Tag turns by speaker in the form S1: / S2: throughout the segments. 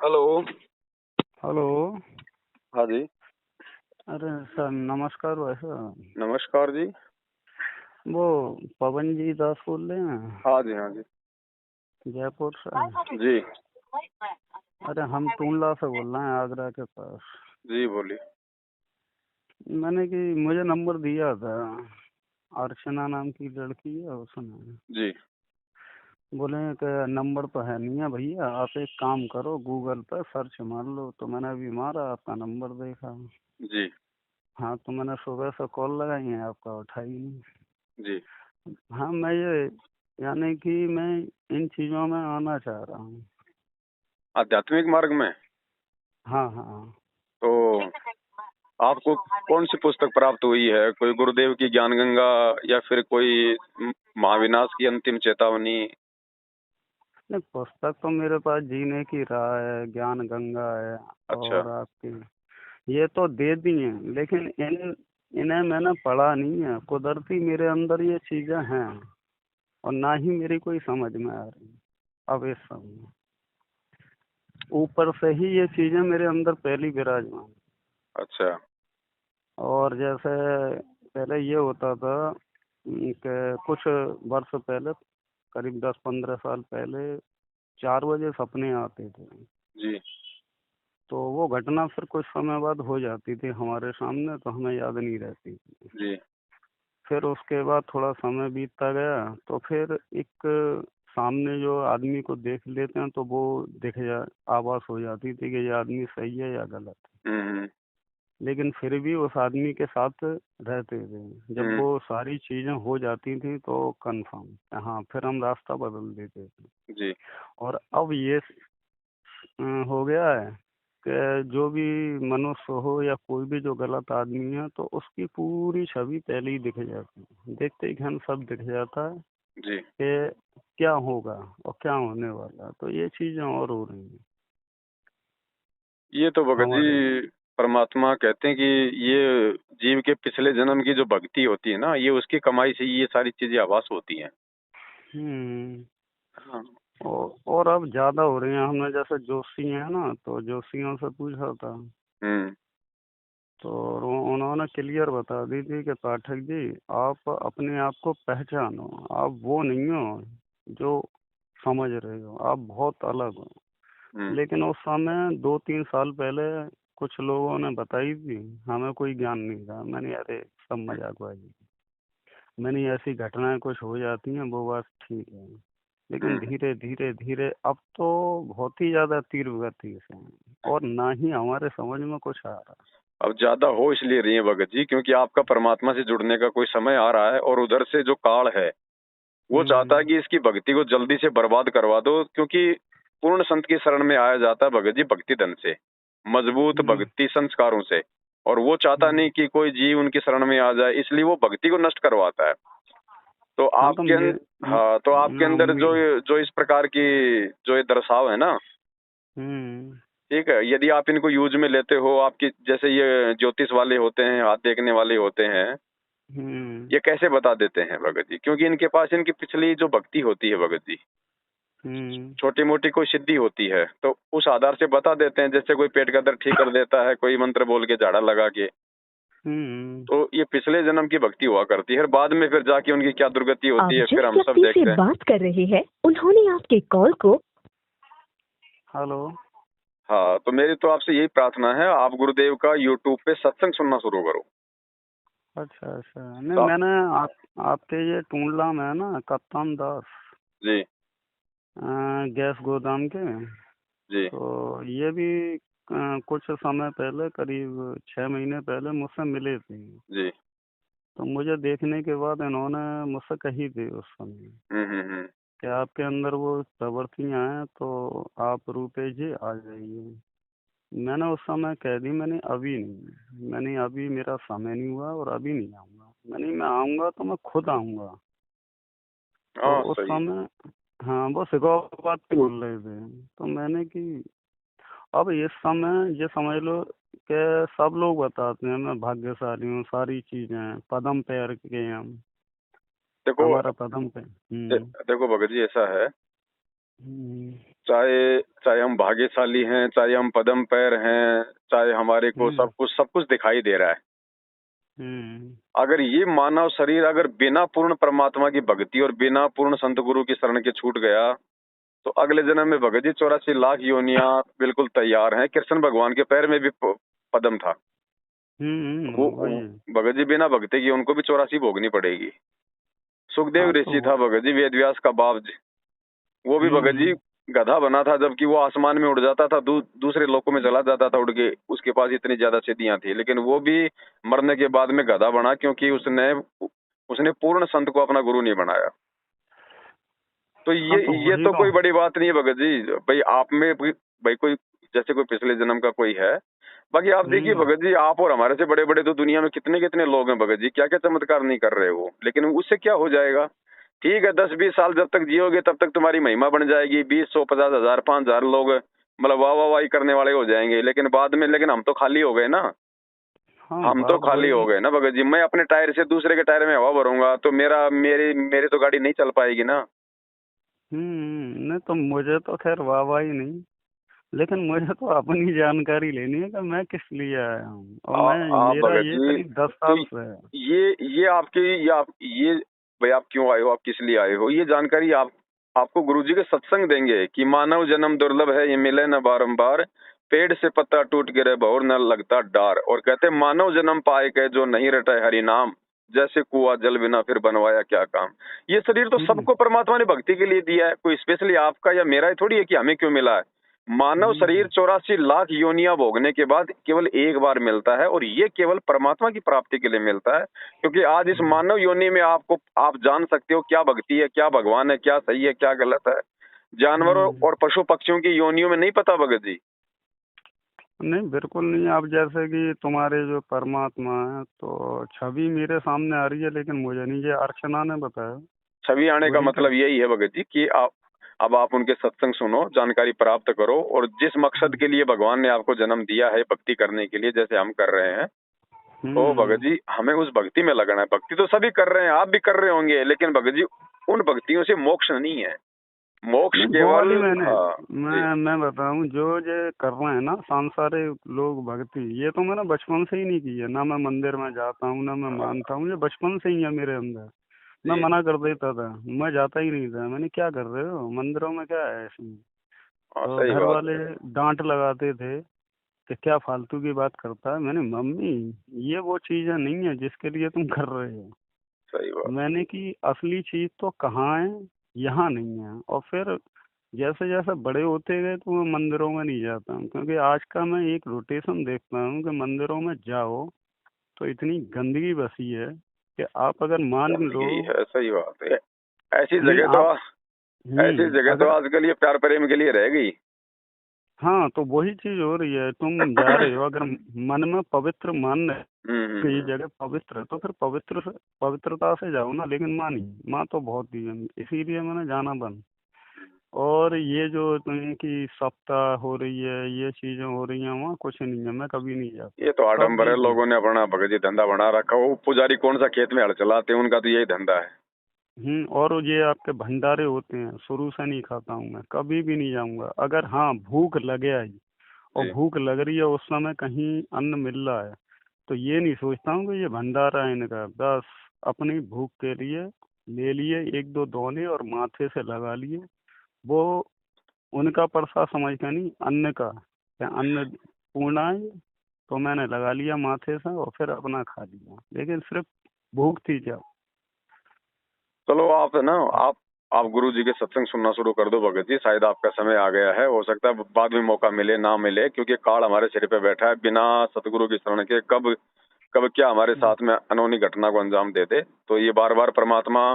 S1: Hello.
S2: Hello.
S1: हाँ जी।
S2: अरे sir नमस्कार भाई साहब।
S1: नमस्कार जी।
S2: वो पवन जी दास बोल रहे हैं
S1: हाँ जी, हाँ जी।
S2: जयपुर से।
S1: जी।
S2: अरे हम टूंडला से बोल रहे हैं आगरा के पास।
S1: जी बोलिए।
S2: मैंने कि मुझे नंबर दिया था, अर्चना नाम की लड़की है उसने।
S1: जी।
S2: बोले कि नंबर तो है नहीं है भैया, आप एक काम करो गूगल पर सर्च मार लो। तो मैंने अभी मारा, आपका नंबर देखा।
S1: जी।
S2: हाँ, तो मैंने सुबह से कॉल लगाई है, आपका उठाई नहीं।
S1: जी।
S2: हाँ, मैं ये यानी कि मैं इन चीज़ों में आना चाह रहा हूँ।
S1: आध्यात्मिक मार्ग में।
S2: हाँ हाँ।
S1: तो आपको कौन सी पुस्तक प्राप्त हुई है? कोई गुरुदेव की ज्ञान गंगा या फिर कोई महाविनाश की अंतिम चेतावनी?
S2: नहीं, पुस्तक तो मेरे पास जीने की राह है, ज्ञान गंगा है,
S1: अच्छा।
S2: और आपकी ये तो दे दी हैं, लेकिन इन्हें मैंने पढ़ा नहीं है। कुदरती मेरे अंदर ये चीज़ें हैं, और ना ही मेरी कोई समझ में आ रही अब इस समय। ऊपर से ही ये चीज़ें मेरे अंदर पहली विराजमान।
S1: अच्छा।
S2: और जैसे पहले ये होता था कि कुछ वर्ष पहले, करीब 10-15 साल पहले, 4 बजे सपने आते थे।
S1: जी।
S2: तो वो घटना फिर कुछ समय बाद हो जाती थी हमारे सामने, तो हमें याद नहीं रहती थी।
S1: जी।
S2: फिर उसके बाद थोड़ा समय बीतता गया, तो फिर एक सामने जो आदमी को देख लेते हैं तो वो आभास हो जाती थी कि ये आदमी सही है या गलत है।
S1: हम्म।
S2: लेकिन फिर भी उस आदमी के साथ रहते थे। जब
S1: हम्म।
S2: वो सारी चीजें हो जाती थी तो कंफर्म, हाँ, फिर हम रास्ता बदल देते थे।
S1: जी।
S2: और अब ये हो गया है कि जो भी मनुष्य हो या कोई भी जो गलत आदमी है, तो उसकी पूरी छवि पहले ही दिख जाती है। देखते ही घन सब दिख जाता है
S1: जी।
S2: कि क्या होगा और क्या होने वाला है। तो ये चीजें और हो रही हैं
S1: ये तो भगत
S2: हमारे।
S1: जी परमात्मा कहते हैं कि ये जीव के पिछले जन्म की जो भक्ति होती है ना, ये उसकी कमाई से ये सारी चीजें आभास होती हैं।
S2: हम्म।
S1: हाँ।
S2: और अब ज्यादा हो रही हैं। हमने जैसे जोशी है ना, तो जोशियों से पूछा था,
S1: हम्म।
S2: तो उन्होंने क्लियर बता दी थी कि पाठक जी, आप अपने आप को पहचानो। आप वो नहीं हो जो समझ रहे हो, आप बहुत अलग हो।
S1: हम्म।
S2: लेकिन उस समय 2-3 साल पहले कुछ लोगों ने बताई थी, हमें कोई ज्ञान नहीं था। मैंने अरे सब मजाकबाजी। मैंने ऐसी घटनाएं कुछ हो जाती हैं, वो बात ठीक है। लेकिन
S1: हम्म।
S2: धीरे धीरे धीरे अब तो बहुत ही ज्यादा तीव्र गति से हैं, और ना ही हमारे समझ में कुछ आ रहा।
S1: अब ज्यादा हो इसलिए रही है भगत जी, क्योंकि आपका परमात्मा से जुड़ने का कोई समय आ रहा है और उधर से जो काल है वो चाहता है
S2: हम्म।
S1: कि इसकी भक्ति को जल्दी से बर्बाद करवा दो, क्योंकि पूर्ण संत की शरण में आया जाता है भगत जी भक्ति धन से, मजबूत
S2: हम्म।
S1: भक्ति संस्कारों से। और वो चाहता नहीं
S2: हम्म।
S1: कि कोई जीव उनकी शरण में आ जाए, इसलिए वो भक्ति को नष्ट करवाता है। तो
S2: हाँ, तो
S1: हाँ, तो आपके अंदर जो जो इस प्रकार की जो ये दर्शाव है ना,
S2: हम्म।
S1: ठीक है, यदि आप इनको यूज में लेते हो, आपकी जैसे ये ज्योतिष वाले होते हैं, हाथ देखने वाले होते हैं,
S2: हम्म।
S1: ये कैसे बता देते हैं भगत जी? क्योंकि इनके पास इनकी पिछली जो भक्ति होती है भगत जी,
S2: हम्म।
S1: छोटी मोटी कोई सिद्धि होती है, तो उस आधार से बता देते हैं। जैसे कोई पेट का दर्द ठीक कर देता है, कोई मंत्र बोल के झाड़ा लगा के।
S2: हम्म।
S1: तो ये पिछले जन्म की भक्ति हुआ करती है, बाद में फिर जाके उनकी क्या दुर्गति होती
S3: आप
S1: है
S3: जिस
S1: फिर हम सब
S3: व्यक्ति से
S1: देखते हैं।
S3: बात कर रहे हैं उन्होंने आपके कॉल को।
S2: हेलो।
S1: हाँ, तो मेरी तो आपसे यही प्रार्थना है, आप गुरुदेव का यूट्यूब पे सत्संग सुनना शुरू करो।
S2: अच्छा अच्छा। नहीं,
S1: तो
S2: मैंने आपके ये टूंडला में है ना, कप्तान दास,
S1: जी।
S2: गैस गोदाम के,
S1: जी।
S2: तो ये भी कुछ समय पहले, करीब 6 महीने पहले मुझसे मिले थे।
S1: जी।
S2: तो मुझे देखने के बाद इन्होंने मुझसे कही थी उस समय
S1: हम्म।
S2: कि आपके अंदर वो प्रवृत्तियां हैं, तो आप रूपेश जी आ जाइए। मैंने उस समय कह दी, मैंने अभी मेरा समय नहीं हुआ, और अभी नहीं आऊंगा। मैं आऊंगा तो मैं खुद आऊंगा। तो
S1: हाँ
S2: उस
S1: सही।
S2: समय, हाँ, वो सिखों बात बोल रहे थे। तो मैंने कि अब इस समय ये समझ लो कि सब लोग बताते हैं मैं भाग्यशाली हूँ, सारी चीजें हैं, पदम पैर के हैं हम,
S1: देखो
S2: हमारा पदम पे। हम्म।
S1: देखो भगत जी, ऐसा है,
S2: हम्म।
S1: चाहे चाहे हम भाग्यशाली हैं, चाहे हम पदम पैर हैं, चाहे हमारे को सब कुछ दिखाई दे रहा है। अगर ये मानव शरीर अगर बिना पूर्ण परमात्मा की भक्ति और बिना पूर्ण संत गुरु की शरण के छूट गया, तो अगले जन्म में भगत जी 84 लाख योनियां बिल्कुल तैयार हैं। कृष्ण भगवान के पैर में भी पदम था। वो भगत जी बिना भक्ति की उनको भी 84 भोगनी पड़ेगी। सुखदेव ऋषि था भगत जी, वेद व्यास का बाप जी, वो भी भगत जी गधा बना था, जबकि वो आसमान में उड़ जाता था, दूसरे लोकों में चला जाता था उड़ के, उसके पास इतनी ज्यादा सिद्धियां थी, लेकिन वो भी मरने के बाद में गधा बना, क्योंकि उसने पूर्ण संत को अपना गुरु नहीं बनाया। तो ये तो कोई बड़ी बात नहीं है भगत जी। भाई आप में भाई कोई जैसे कोई पिछले जन्म का कोई है। बाकी आप देखिए भगत जी, आप और हमारे से बड़े बड़े तो दुनिया में कितने कितने लोग हैं भगत जी, क्या क्या चमत्कार नहीं कर रहे हो, लेकिन उससे क्या हो जाएगा? ठीक है, 10-20 साल जब तक जियोगे तब तक तुम्हारी महिमा बन जाएगी, 20, 100, 50 हजार, 5,000 लोग मतलब वाह करने वाले हो जाएंगे, लेकिन बाद में लेकिन हम तो खाली हो गए ना। हम तो खाली हो गए ना भगत जी। मैं अपने टायर से दूसरे के टायर में हवा भरूंगा तो मेरी तो गाड़ी नहीं चल पाएगी ना।
S2: नहीं तो मुझे तो खैर वाह ही नहीं, लेकिन मुझे तो अपनी जानकारी लेनी है कि मैं किस लिए आया हूँ, और मेरा ये करीब 10 साल से है।
S1: ये आपकी भाई आप क्यों आए हो, आप किस लिए आए हो, ये जानकारी आपको गुरुजी के सत्संग देंगे कि मानव जन्म दुर्लभ है, ये मिले न बारंबार, पेड़ से पत्ता टूट गिरे भौर न लगता डार। और कहते मानव जन्म पाए के जो नहीं रटे हरि नाम, जैसे कुआ जल बिना फिर बनवाया क्या काम। ये शरीर तो सबको परमात्मा ने भक्ति के लिए दिया है, कोई स्पेशली आपका या मेरा ही थोड़ी है कि हमें क्यों मिला है। मानव शरीर 84 लाख योनियां भोगने के बाद केवल एक बार मिलता है, और ये केवल परमात्मा की प्राप्ति के लिए मिलता है। क्योंकि आज इस मानव योनि में आप जान सकते हो क्या भक्ति है, क्या भगवान है, क्या सही है, क्या गलत है। जानवरों और पशु पक्षियों की योनियों में नहीं पता भगत जी।
S2: नहीं बिल्कुल नहीं। आप जैसे कि तुम्हारे जो परमात्मा है तो छवि मेरे सामने आ रही है, लेकिन मुझे नहीं, ये अर्चना ने बताया।
S1: छवि आने का मतलब यही है भगत जी कि अब आप उनके सत्संग सुनो, जानकारी प्राप्त करो, और जिस मकसद के लिए भगवान ने आपको जन्म दिया है भक्ति करने के लिए, जैसे हम कर रहे हैं, तो भगत जी हमें उस भक्ति में लगना है। भक्ति तो सभी कर रहे हैं, आप भी कर रहे होंगे, लेकिन भगत जी उन भक्तियों से मोक्ष नहीं है। मोक्ष केवल
S2: मैं बताऊं, जो कर रहे हैं ना सांसारिक लोग भक्ति, ये तो मैंने बचपन से ही नहीं की है। ना मैं मंदिर में जाता हूँ, ना मैं मानता हूँ, ये बचपन से ही है मेरे अंदर। मैं मना कर देता था, मैं जाता ही नहीं था। मैंने क्या कर रहे हो मंदिरों में, क्या है इसमें। तो घर वाले डांट लगाते थे कि क्या फालतू की बात करता है। मैंने मम्मी ये वो चीजें नहीं है जिसके लिए तुम कर रहे हो।
S1: सही बात।
S2: मैंने कि असली चीज तो कहाँ है, यहाँ नहीं है। और फिर जैसे जैसे बड़े होते गए तो मैं मंदिरों में नहीं जाता हूँ, क्योंकि आज का मैं एक रोटेशन देखता हूँ कि मंदिरों में जाओ तो इतनी गंदगी बसी है कि आप अगर मान लो।
S1: सही बात है। ऐसी जगह तो आजकल ये प्यार प्रेम के लिए रह गई।
S2: हाँ, तो वही चीज हो रही है। तुम जा रहे हो, अगर मन में पवित्र मान रहे ये जगह पवित्र है, तो फिर पवित्रता से जाओ ना। लेकिन माँ तो बहुत दी है, इसीलिए मैंने जाना बंद। और ये जो की सप्ताह हो रही है, ये चीजें हो रही हैं, वहाँ कुछ नहीं है, मैं कभी नहीं जाता।
S1: ये तो आडम्बर है, लोगों ने अपना भगत जी धंधा बना रखा। वो पुजारी कौन सा खेत में हल चलाते हैं, उनका तो यही धंधा है।
S2: और ये आपके भंडारे होते हैं, शुरू से नहीं खाता हूँ मैं, कभी भी नहीं जाऊंगा। अगर हाँ भूख लगे आई और भूख लग रही है, उस समय कहीं अन्न मिल रहा है, तो ये नहीं सोचता हूँ कि ये भंडारा है इनका। बस अपनी भूख के लिए ले लिए 1-2 दोने और माथे से लगा लिए। वो उनका प्रसाद समझ के नहीं, अन्न का, क्या अन्न पूर्णा है, तो मैंने लगा लिया माथे से और फिर अपना खा लिया। लेकिन सिर्फ भूख थी क्या।
S1: चलो आप है ना, आप गुरु जी के सत्संग सुनना शुरू कर दो भगत जी। शायद आपका समय आ गया है, हो सकता है बाद में मौका मिले ना मिले, क्योंकि काल हमारे सिर पे बैठा है। बिना सतगुरु की शरण के कब क्या हमारे साथ में अनहोनी घटना को अंजाम दे दे। तो ये बार बार परमात्मा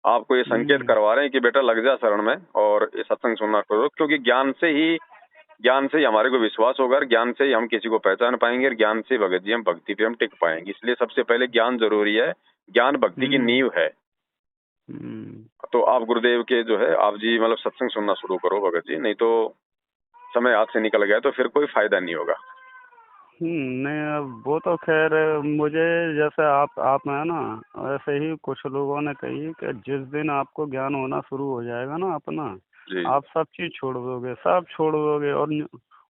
S1: आपको ये संकेत करवा रहे हैं कि बेटा लग जा शरण में और ये सत्संग सुनना करो, क्योंकि ज्ञान से ही हमारे को विश्वास होगा, और ज्ञान से ही हम किसी को पहचान पाएंगे, और ज्ञान से भगत जी हम भक्ति पे हम टिक पाएंगे। इसलिए सबसे पहले ज्ञान जरूरी है, ज्ञान भक्ति की नींव है। तो आप गुरुदेव के जो है आप जी मतलब सत्संग सुनना शुरू करो भगत जी, नहीं तो समय हाथ से निकल गया तो फिर कोई फायदा नहीं होगा।
S2: नहीं, अब वो तो खैर मुझे जैसे आप है ना, वैसे ही कुछ लोगों ने कही कि जिस दिन आपको ज्ञान होना शुरू हो जाएगा ना अपना,
S1: जी
S2: आप सब चीज छोड़ दोगे, सब छोड़ दोगे। और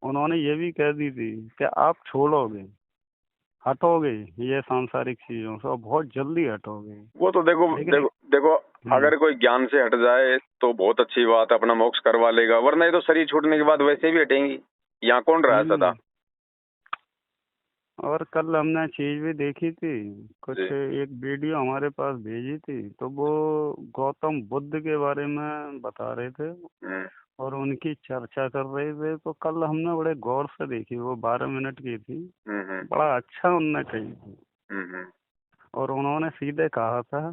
S2: उन्होंने ये भी कह दी थी कि आप छोड़ोगे, हटोगे ये सांसारिक चीजों से और बहुत जल्दी हटोगे।
S1: वो तो देखो
S2: लेकिन
S1: देखो देखो, अगर कोई ज्ञान से हट जाए तो बहुत अच्छी बात, अपना मोक्ष करवा लेगा, वरना ये तो शरीर छूटने के बाद वैसे भी हटेंगी। यहाँ कौन रहा है सदा।
S2: और कल हमने चीज भी देखी थी, कुछ
S1: जी
S2: एक वीडियो हमारे पास भेजी थी, तो वो गौतम बुद्ध के बारे में बता रहे थे
S1: हम्म,
S2: और उनकी चर्चा कर रहे थे। तो कल हमने बड़े गौर से देखी, वो 12 मिनट की थी।
S1: हम्म,
S2: बड़ा अच्छा उनने कही थी।
S1: हम्म।
S2: और उन्होंने सीधे कहा था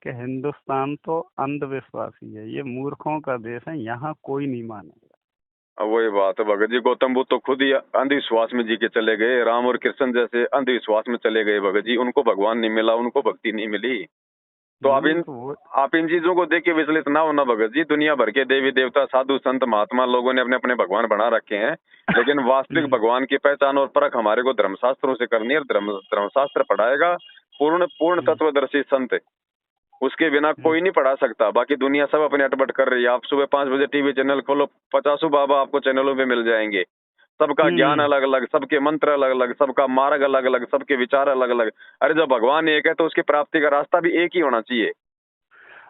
S2: कि हिंदुस्तान तो अंधविश्वासी है, ये मूर्खों का देश है, यहाँ कोई नहीं मानेगा।
S1: अब वही बात है भगत जी, गौतम बुद्ध तो खुद ही अंधविश्वास में जी के चले गए। राम और कृष्ण जैसे अंधविश्वास में चले गए भगत जी, उनको भगवान नहीं मिला, उनको भक्ति नहीं मिली। तो
S2: तो वो
S1: आप इन चीजों को देख के विचलित ना होना भगत जी। दुनिया भर के देवी देवता, साधु संत, महात्मा लोगों ने अपने अपने भगवान बना रखे हैं, लेकिन वास्तविक भगवान की पहचान और परख हमारे को धर्मशास्त्रों से करनी है। धर्मशास्त्र पढ़ाएगा पूर्ण पूर्ण तत्वदर्शी संत, उसके बिना कोई नहीं पढ़ा सकता। बाकी दुनिया सब अपने अटपट कर रही है। आप सुबह 5 बजे टीवी चैनल खोलो, 50 बाबा आपको चैनलों पे मिल जाएंगे। सबका ज्ञान अलग अलग, सबके मंत्र अलग अलग, सबका मार्ग अलग अलग, सबके विचार अलग अलग। अरे जब भगवान एक है तो उसकी प्राप्ति का रास्ता भी एक ही होना चाहिए।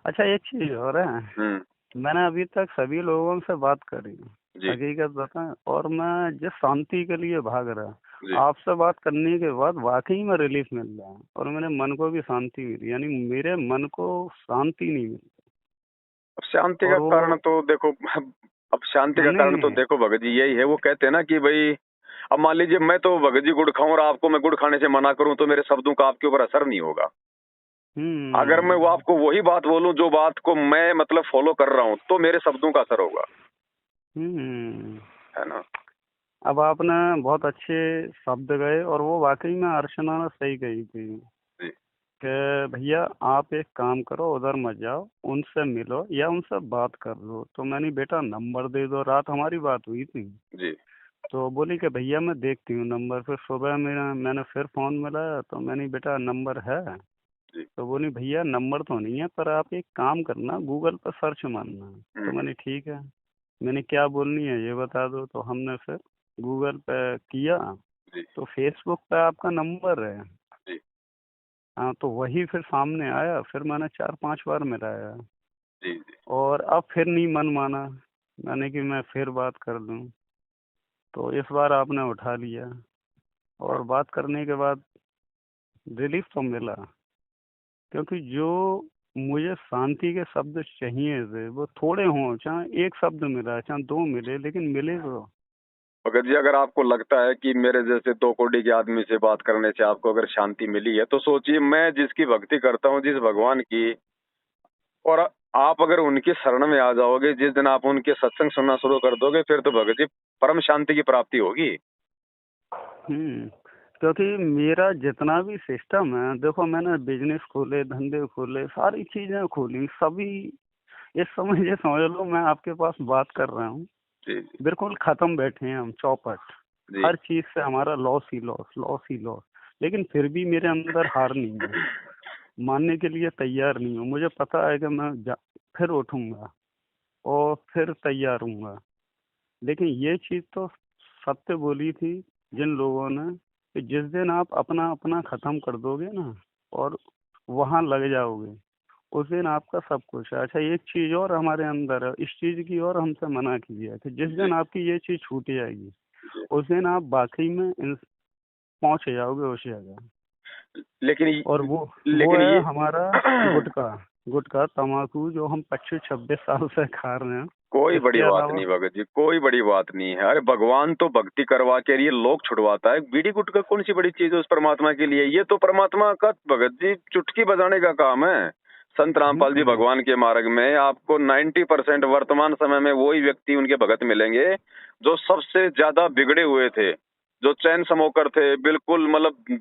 S2: अच्छा, एक चीज और है, मैंने अभी तक सभी लोगों से बात करी,
S1: जी
S2: हकीकत बताएं, और मैं जिस शांति के लिए भाग
S1: जी।
S2: रहा, आपसे बात करने के बाद वाकई में रिलीफ मिल रहा है और मेरे मन को भी शांति मिली। यानी मेरे मन को शांति नहीं मिली।
S1: अब शांति
S2: और
S1: का
S2: वो
S1: कारण तो देखो, अब शांति का कारण तो
S2: नहीं।
S1: देखो भगत जी यही है। वो कहते हैं ना कि भाई, अब मान लीजिए मैं तो भगत जी गुड़ खाऊं और आपको मैं गुड़ खाने से मना करूं, तो मेरे शब्दों का आपके ऊपर असर नहीं होगा। अगर मैं वो आपको वही बात बोलूं जो बात को मैं मतलब फॉलो कर रहा हूं, तो मेरे शब्दों का असर होगा, है ना।
S2: अब आपने बहुत अच्छे शब्द गए और वो वाकई में अर्चना ने सही कही थी
S1: जी
S2: कि भैया आप एक काम करो, उधर मत जाओ, उनसे मिलो या उनसे बात कर लो। तो मैंने, बेटा नंबर दे दो, रात हमारी बात हुई थी।
S1: जी
S2: तो बोली कि भैया मैं देखती हूँ नंबर। फिर सुबह मैंने फिर फोन मिलाया, तो मैंने, बेटा नंबर है?
S1: जी।
S2: तो बोली भैया नंबर तो नहीं है, पर आप एक काम करना, गूगल पर सर्च मारना। तो मैंने ठीक है, मैंने क्या बोलनी है ये बता दो। तो हमने फिर गूगल पे किया,
S1: जी
S2: तो फेसबुक पे आपका नंबर है।
S1: जी
S2: हाँ, तो वही फिर सामने आया। फिर मैंने 4-5 बार मिलाया
S1: जी जी।
S2: और अब फिर नहीं मन माना, मैंने कि मैं फिर बात कर लूँ। तो इस बार आपने उठा लिया और बात करने के बाद रिलीफ तो मिला, क्योंकि जो मुझे शांति के शब्द चाहिए थे वो थोड़े हों, चाहे एक शब्द मिला, चाहे 2 मिले, लेकिन मिले तो।
S1: भगत जी अगर आपको लगता है कि मेरे जैसे 2 कौड़ी के आदमी से बात करने से आपको अगर शांति मिली है, तो सोचिए मैं जिसकी भक्ति करता हूँ, जिस भगवान की, और आप अगर उनकी शरण में आ जाओगे, जिस दिन आप उनके सत्संग सुनना शुरू कर दोगे, फिर तो भगत जी परम शांति की प्राप्ति होगी।
S2: क्योंकि मेरा जितना भी सिस्टम है, देखो मैंने बिजनेस खोले, धंधे खोले, सारी चीजें खोली, सभी इस समय ये समझ लो मैं आपके पास बात कर रहा हूँ,
S1: जी जी
S2: बिल्कुल खत्म बैठे हैं हम, चौपट।
S1: जी।
S2: हर चीज से हमारा लॉस ही लॉस, लॉस ही लॉस। लेकिन फिर भी मेरे अंदर हार नहीं है, मानने के लिए तैयार नहीं हूँ। मुझे पता है कि मैं फिर उठूंगा और फिर तैयार हूँगा। लेकिन ये चीज तो सत्य बोली थी जिन लोगों ने, कि जिस दिन आप अपना अपना खत्म कर दोगे ना और वहां लग जाओगे, उस दिन आपका सब कुछ है। अच्छा, एक चीज और हमारे अंदर है, इस चीज की और हमसे मना किया कि जिस दिन आपकी ये चीज छूट जाएगी, उस दिन आप वाकई में पहुंच जाओगे उस जगह।
S1: लेकिन
S2: और वो
S1: लेकिन
S2: है
S1: ये
S2: हमारा गुटखा, गुटखा तम्बाकू, जो हम 25-26 साल से खा रहे हैं।
S1: कोई बड़ी
S2: इसके
S1: बात
S2: अलावा
S1: नहीं भगत जी, कोई बड़ी बात नहीं है। अरे भगवान तो भक्ति करवा के लिए लोग छुड़वाता है, बीड़ी गुटखा कौन सी बड़ी चीज है उस परमात्मा के लिए। ये तो परमात्मा का भगत जी चुटकी बजाने का काम है। संत रामपाल जी भगवान के मार्ग में आपको 90% वर्तमान समय में वही व्यक्ति उनके भगत मिलेंगे जो सबसे ज्यादा बिगड़े हुए थे, जो चैन स्मोकर थे, बिल्कुल मतलब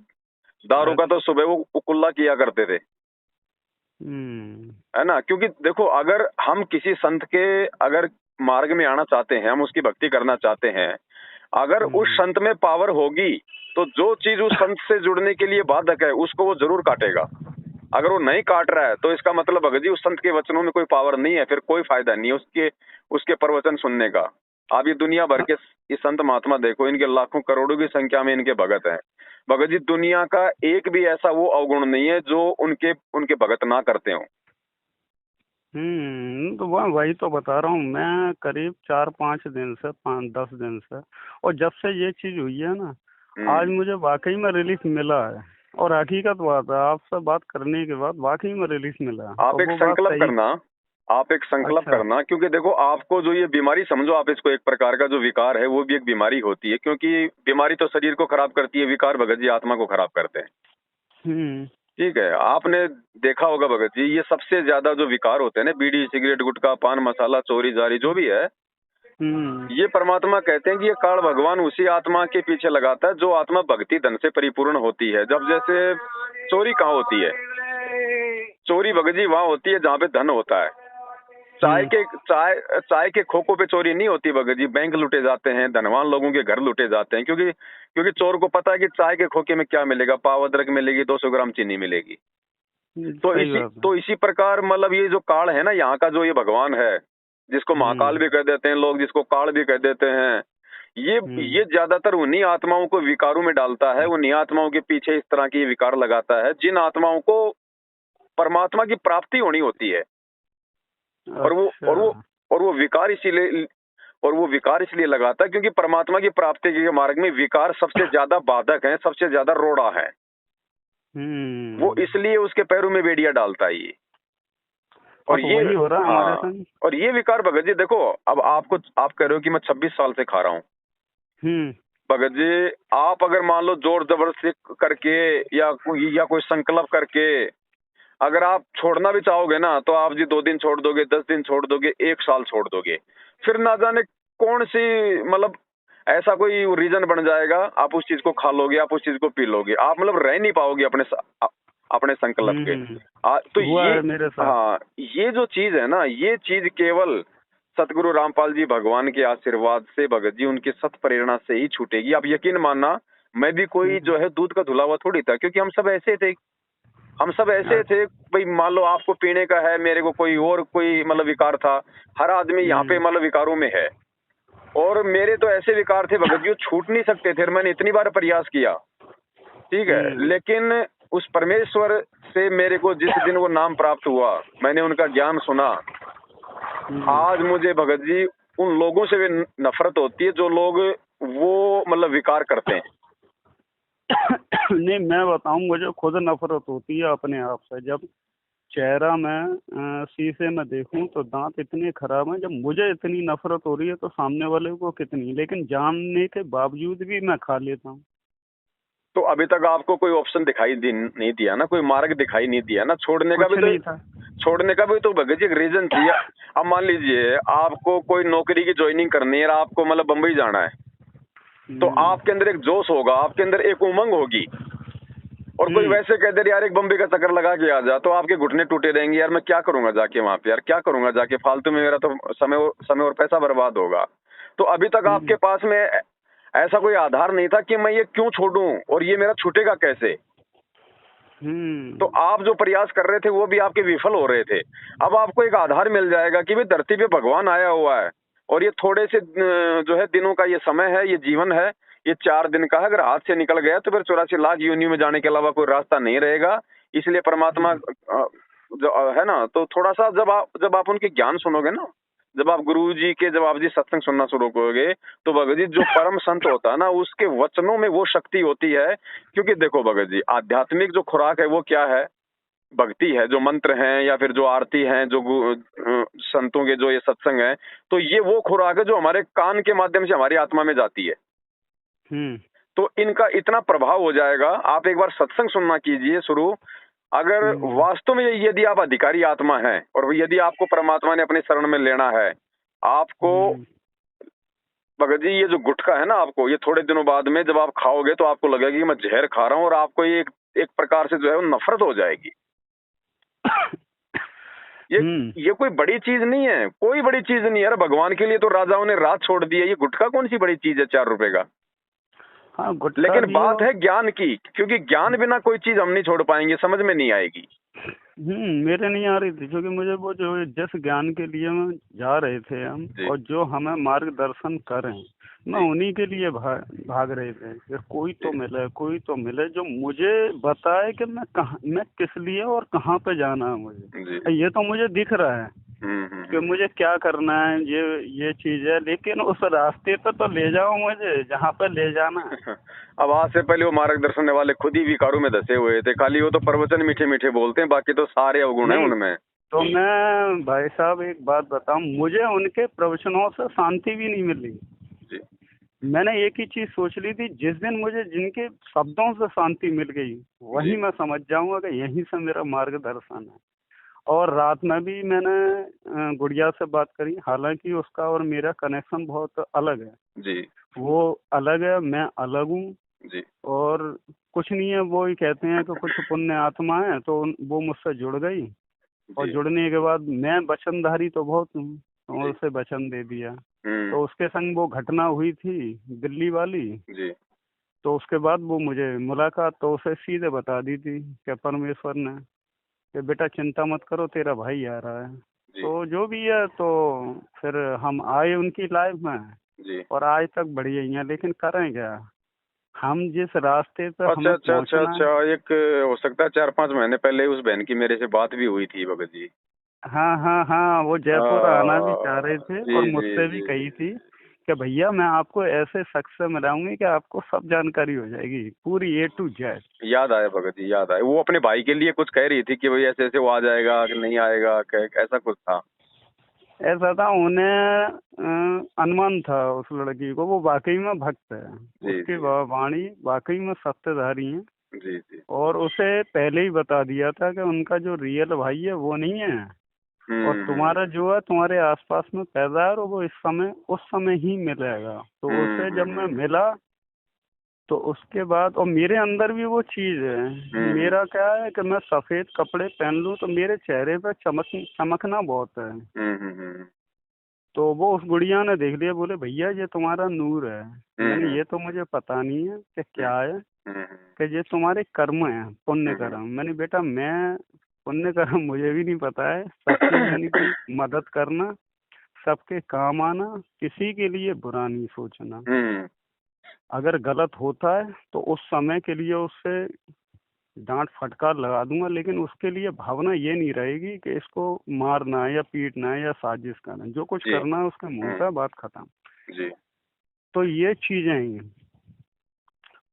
S1: दारू का तो सुबह वो कुल्ला किया करते थे, है ना। क्योंकि देखो अगर हम किसी संत के अगर मार्ग में आना चाहते हैं, हम उसकी भक्ति करना चाहते हैं, अगर उस संत में पावर होगी तो जो चीज उस संत से जुड़ने के लिए बाधक है उसको वो जरूर काटेगा। अगर वो नहीं काट रहा है तो इसका मतलब भगत जी उस संत के वचनों में कोई पावर नहीं है, फिर कोई फायदा नहीं है उसके उसके प्रवचन सुनने का। आप ये दुनिया भर के ये संत महात्मा देखो, इनके लाखों करोड़ों की संख्या में इनके भगत हैं। भगत जी दुनिया का एक भी ऐसा वो अवगुण नहीं है जो उनके उनके भगत ना करते हो।
S2: तो वही तो बता रहा हूँ मैं, करीब 4-5 दिन से, 5-10 दिन से, और जब से ये चीज हुई है ना, आज मुझे वाकई में रिलीफ मिला है। और हकीकत बात है, आपसे बात करने के बाद वाकई में रिलीफ मिला है।
S1: आप एक संकल्प करना, आप एक संकल्प
S2: अच्छा।
S1: करना, क्योंकि देखो आपको जो ये बीमारी समझो, आप इसको एक प्रकार का जो विकार है वो भी एक बीमारी होती है, क्योंकि बीमारी तो शरीर को खराब करती है, विकार भगत जी आत्मा को खराब करते हैं। ठीक है, आपने देखा होगा भगत जी, ये सबसे ज्यादा जो विकार होते हैं ना, बीड़ी सिगरेट गुटखा पान मसाला चोरी जारी जो भी है, ये परमात्मा कहते हैं कि ये काल भगवान उसी आत्मा के पीछे लगाता है जो आत्मा भक्ति धन से परिपूर्ण होती है। जब जैसे चोरी कहाँ होती है? चोरी भगत जी वहाँ होती है जहाँ पे धन होता है। चाय के खोखों पे चोरी नहीं होती भगत जी, बैंक लूटे जाते हैं, धनवान लोगों के घर लूटे जाते हैं, क्योंकि चोर को पता है कि चाय के खोखे में क्या मिलेगा, पाव अदरक मिलेगी, 200 ग्राम चीनी मिलेगी। तो इसी प्रकार मतलब ये जो काल है ना यहाँ का, जो ये भगवान है जिसको महाकाल भी कह देते हैं लोग, जिसको काल भी कह देते हैं, ये ज्यादातर उन्हीं आत्माओं को विकारों में डालता है, उन्हीं आत्माओं के पीछे इस तरह की विकार लगाता है जिन आत्माओं को परमात्मा की प्राप्ति होनी होती है। और वो विकार इसीलिए लगाता है क्योंकि परमात्मा की प्राप्ति के मार्ग में विकार सबसे ज्यादा बाधक हैं, सबसे ज्यादा रोड़ा है। वो इसलिए उसके पैरों में बेड़िया डालता है ये। और ये हो रहा है हमारे संग। और ये विकार भगत जी देखो, अब आप कह रहे हो कि मैं 26 साल से खा रहा हूँ। भगत जी आप अगर मान लो जोर जबरदस्ती करके या कोई संकल्प करके अगर आप छोड़ना भी चाहोगे ना, तो आप जी 2 दिन छोड़ दोगे, 10 दिन छोड़ दोगे, 1 साल छोड़ दोगे, फिर ना जाने कौन सी मतलब ऐसा कोई रीजन बन जाएगा, आप उस चीज को खा लोगे, आप उस चीज को पी लोगे, आप मतलब रह नहीं पाओगे अपने संकल्प के। तो ये जो चीज है ना, ये चीज केवल सतगुरु रामपाल जी भगवान के आशीर्वाद से भगत जी उनकी सत प्रेरणा से ही छूटेगी। आप यकीन मानना, मैं भी कोई जो है दूध का धुला हुआ थोड़ी था, क्योंकि हम सब ऐसे थे भाई, मान लो आपको पीने का है, मेरे को कोई मतलब विकार था, हर आदमी यहाँ पे मतलब विकारों में है, और मेरे तो ऐसे विकार थे भगत जी छूट नहीं सकते थे। मैंने इतनी बार प्रयास किया, ठीक है, लेकिन उस परमेश्वर से मेरे को जिस दिन वो नाम प्राप्त हुआ, मैंने उनका ज्ञान सुना, आज मुझे भगत जी उन लोगों से भी नफरत होती है जो लोग वो मतलब विकार करते हैं।
S2: नहीं, मैं बताऊं, मुझे खुद नफरत होती है अपने आप से। जब चेहरा मैं शीशे में देखूं तो दांत इतने खराब हैं, जब मुझे इतनी नफरत हो रही है तो सामने वाले को कितनी, लेकिन जानने के बावजूद भी मैं खा लेता हूं।
S1: तो अभी तक आपको कोई ऑप्शन दिखाई नहीं दिया ना, कोई मार्ग दिखाई नहीं दिया ना, छोड़ने का भी तो भगत जी एक रीजन चाहिए। अब मान लीजिए आपको कोई नौकरी की ज्वाइनिंग करनी है, आपको मतलब बम्बई जाना है, तो आपके अंदर एक जोश होगा, आपके अंदर एक उमंग होगी, और कोई वैसे कह दे यार एक बम्बई का चक्कर लगा के आ जा, तो आपके घुटने टूटे रहेंगे, यार मैं क्या करूंगा जाके वहां पे, यार क्या करूंगा जाके, फालतू में मेरा तो समय और पैसा बर्बाद होगा। तो अभी तक आपके पास में ऐसा कोई आधार नहीं था कि मैं ये क्यों छोड़ूं और ये मेरा छूटेगा कैसे। तो आप जो प्रयास कर रहे थे वो भी आपके विफल हो रहे थे। अब आपको एक आधार मिल जाएगा कि भाई धरती पे भगवान आया हुआ है, और ये थोड़े से जो है दिनों का ये समय है, ये जीवन है, ये 4 दिन का है, अगर हाथ से निकल गया तो फिर 84 लाख योनियों में जाने के अलावा कोई रास्ता नहीं रहेगा। इसलिए परमात्मा जो है ना, तो थोड़ा सा जब आप उनके ज्ञान सुनोगे ना, जब आप गुरु जी के जब आप जी सत्संग सुनना शुरू करोगे, तो भगत जी जो परम संत होता है ना, उसके वचनों में वो शक्ति होती है। क्योंकि देखो भगत जी, आध्यात्मिक जो खुराक है वो क्या है? भक्ति है, जो मंत्र हैं या फिर जो आरती हैं, जो संतों के जो ये सत्संग है, तो ये वो खुराक है जो हमारे कान के माध्यम से हमारी आत्मा में जाती है। तो इनका इतना प्रभाव हो जाएगा, आप एक बार सत्संग सुनना कीजिए शुरू। अगर वास्तव में यदि आप अधिकारी आत्मा हैं और यदि आपको परमात्मा ने अपने शरण में लेना है, आपको भगत जी ये जो गुटखा है ना, आपको ये थोड़े दिनों बाद में जब आप खाओगे तो आपको लगेगा कि मैं जहर खा रहा हूँ, और आपको एक प्रकार से जो है वो नफरत हो जाएगी। ये कोई बड़ी चीज नहीं है, कोई बड़ी चीज नहीं है। भगवान के लिए तो राजाओं ने राज छोड़ दी है, ये गुटखा कौन सी बड़ी चीज है 4 रुपए का। लेकिन बात है ज्ञान की, क्योंकि ज्ञान बिना कोई चीज हम नहीं छोड़ पाएंगे, समझ में नहीं आएगी।
S2: मेरे नहीं आ रही थी, क्योंकि मुझे वो जो जिस ज्ञान के लिए मैं जा रहे थे हम,
S1: जी
S2: और जो हमें मार्गदर्शन करें, मैं
S1: जी
S2: उन्हीं के लिए भाग रहे थे कि कोई तो
S1: जी
S2: मिले, कोई तो मिले जो मुझे बताए कि मैं किस लिए और कहाँ पे जाना है
S1: जी।
S2: मुझे। ये तो मुझे दिख रहा है कि
S1: हम्म।
S2: मुझे क्या करना है, ये चीज है, लेकिन उस रास्ते पे तो ले जाओ मुझे जहाँ पे ले जाना है।
S1: अब आज से पहले वो मार्गदर्शन देने वाले खुद ही विकारों में धसे हुए थे, खाली वो तो प्रवचन मीठे मीठे बोलते हैं, बाकी तो सारे अवगुण है
S2: नहीं,
S1: उनमें।
S2: तो मैं भाई साहब एक बात बताऊं, मुझे उनके प्रवचनों से शांति भी नहीं मिली।
S1: जी
S2: मैंने एक ही चीज सोच ली थी, जिस दिन मुझे जिनके शब्दों से शांति मिल गई, वही
S1: जी
S2: मैं समझ जाऊंगा कि यहीं से मेरा मार्गदर्शन है। और रात में भी मैंने गुड़िया से बात करी, हालांकि उसका और मेरा कनेक्शन बहुत अलग है।
S1: जी
S2: वो अलग है, मैं अलग हूँ।
S1: जी
S2: और कुछ नहीं है, वो ही कहते हैं कि कुछ पुण्य आत्मा है, तो वो मुझसे जुड़ गई, और
S1: जी
S2: जुड़ने के बाद मैं वचनधारी तो बहुत हूँ, तो
S1: जी।
S2: उसे वचन दे दिया।
S1: हम्म।
S2: तो उसके संग वो घटना हुई थी दिल्ली वाली,
S1: जी
S2: तो उसके बाद वो मुझे मुलाकात तो उसे सीधे बता दी थी कि परमेश्वर ने कि बेटा चिंता मत करो, तेरा भाई आ रहा है।
S1: जी
S2: तो जो भी है, तो फिर हम आए उनकी लाइफ में,
S1: जी।
S2: और आज तक बढ़िया ही हैं, लेकिन करें क्या, हम जिस रास्ते पे
S1: अच्छा
S2: हमें
S1: अच्छा अच्छा
S2: पहुंचना है।
S1: अच्छा, एक हो सकता है 4-5 महीने पहले उस बहन की मेरे से बात भी हुई थी भगत जी।
S2: हाँ हाँ हाँ, वो जयपुर आना भी चाह रहे थे,
S1: जी
S2: और
S1: जी
S2: मुझसे भी
S1: जी
S2: कही
S1: जी।
S2: थी कि भैया मैं आपको ऐसे शख्स से मिलाऊंगी कि आपको सब जानकारी हो जाएगी, पूरी A to Z।
S1: याद आया भगत जी, याद आया। वो अपने भाई के लिए कुछ कह रही थी कि भाई ऐसे ऐसे वो आ जाएगा कि नहीं आएगा, ऐसा कुछ था।
S2: ऐसा था, उन्हें अनुमान था उस लड़की को, वो वाकई में भक्त है,
S1: जी
S2: उसकी
S1: जी
S2: वाणी वाकई में सत्यधारी है।
S1: जी जी।
S2: और उसे पहले ही बता दिया था कि उनका जो रियल भाई है वो नहीं है, और
S1: हम्म।
S2: तुम्हारा जो है तुम्हारे आसपास में पैदा है, और वो उस समय ही मिलेगा। तो उसे जब मैं
S1: हम्म।
S2: मिला, तो उसके बाद, और मेरे अंदर भी वो चीज है,
S1: हम्म
S2: मेरा क्या है कि मैं सफेद कपड़े पहन लूं तो मेरे चेहरे पे चमकना बहुत है।
S1: हम्म।
S2: तो वो उस गुड़िया ने देख लिया, बोले भैया ये तुम्हारा नूर है। मैंने,
S1: हम्म
S2: ये तो मुझे पता नहीं है कि क्या है,
S1: हम्म
S2: कि ये तुम्हारे कर्म है, पुण्य
S1: हम्म
S2: कर्म। मैंने, बेटा मैं पुण्य कर्म मुझे भी नहीं पता है, सबकी यानी कि मदद करना, सबके काम आना, किसी के लिए बुरा नहीं सोचना।
S1: हम्म
S2: अगर गलत होता है तो उस समय के लिए उससे डांट फटकार लगा दूंगा, लेकिन उसके लिए भावना ये नहीं रहेगी कि इसको मारना है या पीटना है या साजिश करना है। जो कुछ
S1: जी।
S2: करना है उसके मुंह पे, बात खत्म।
S1: जी।
S2: तो ये चीजें हैं।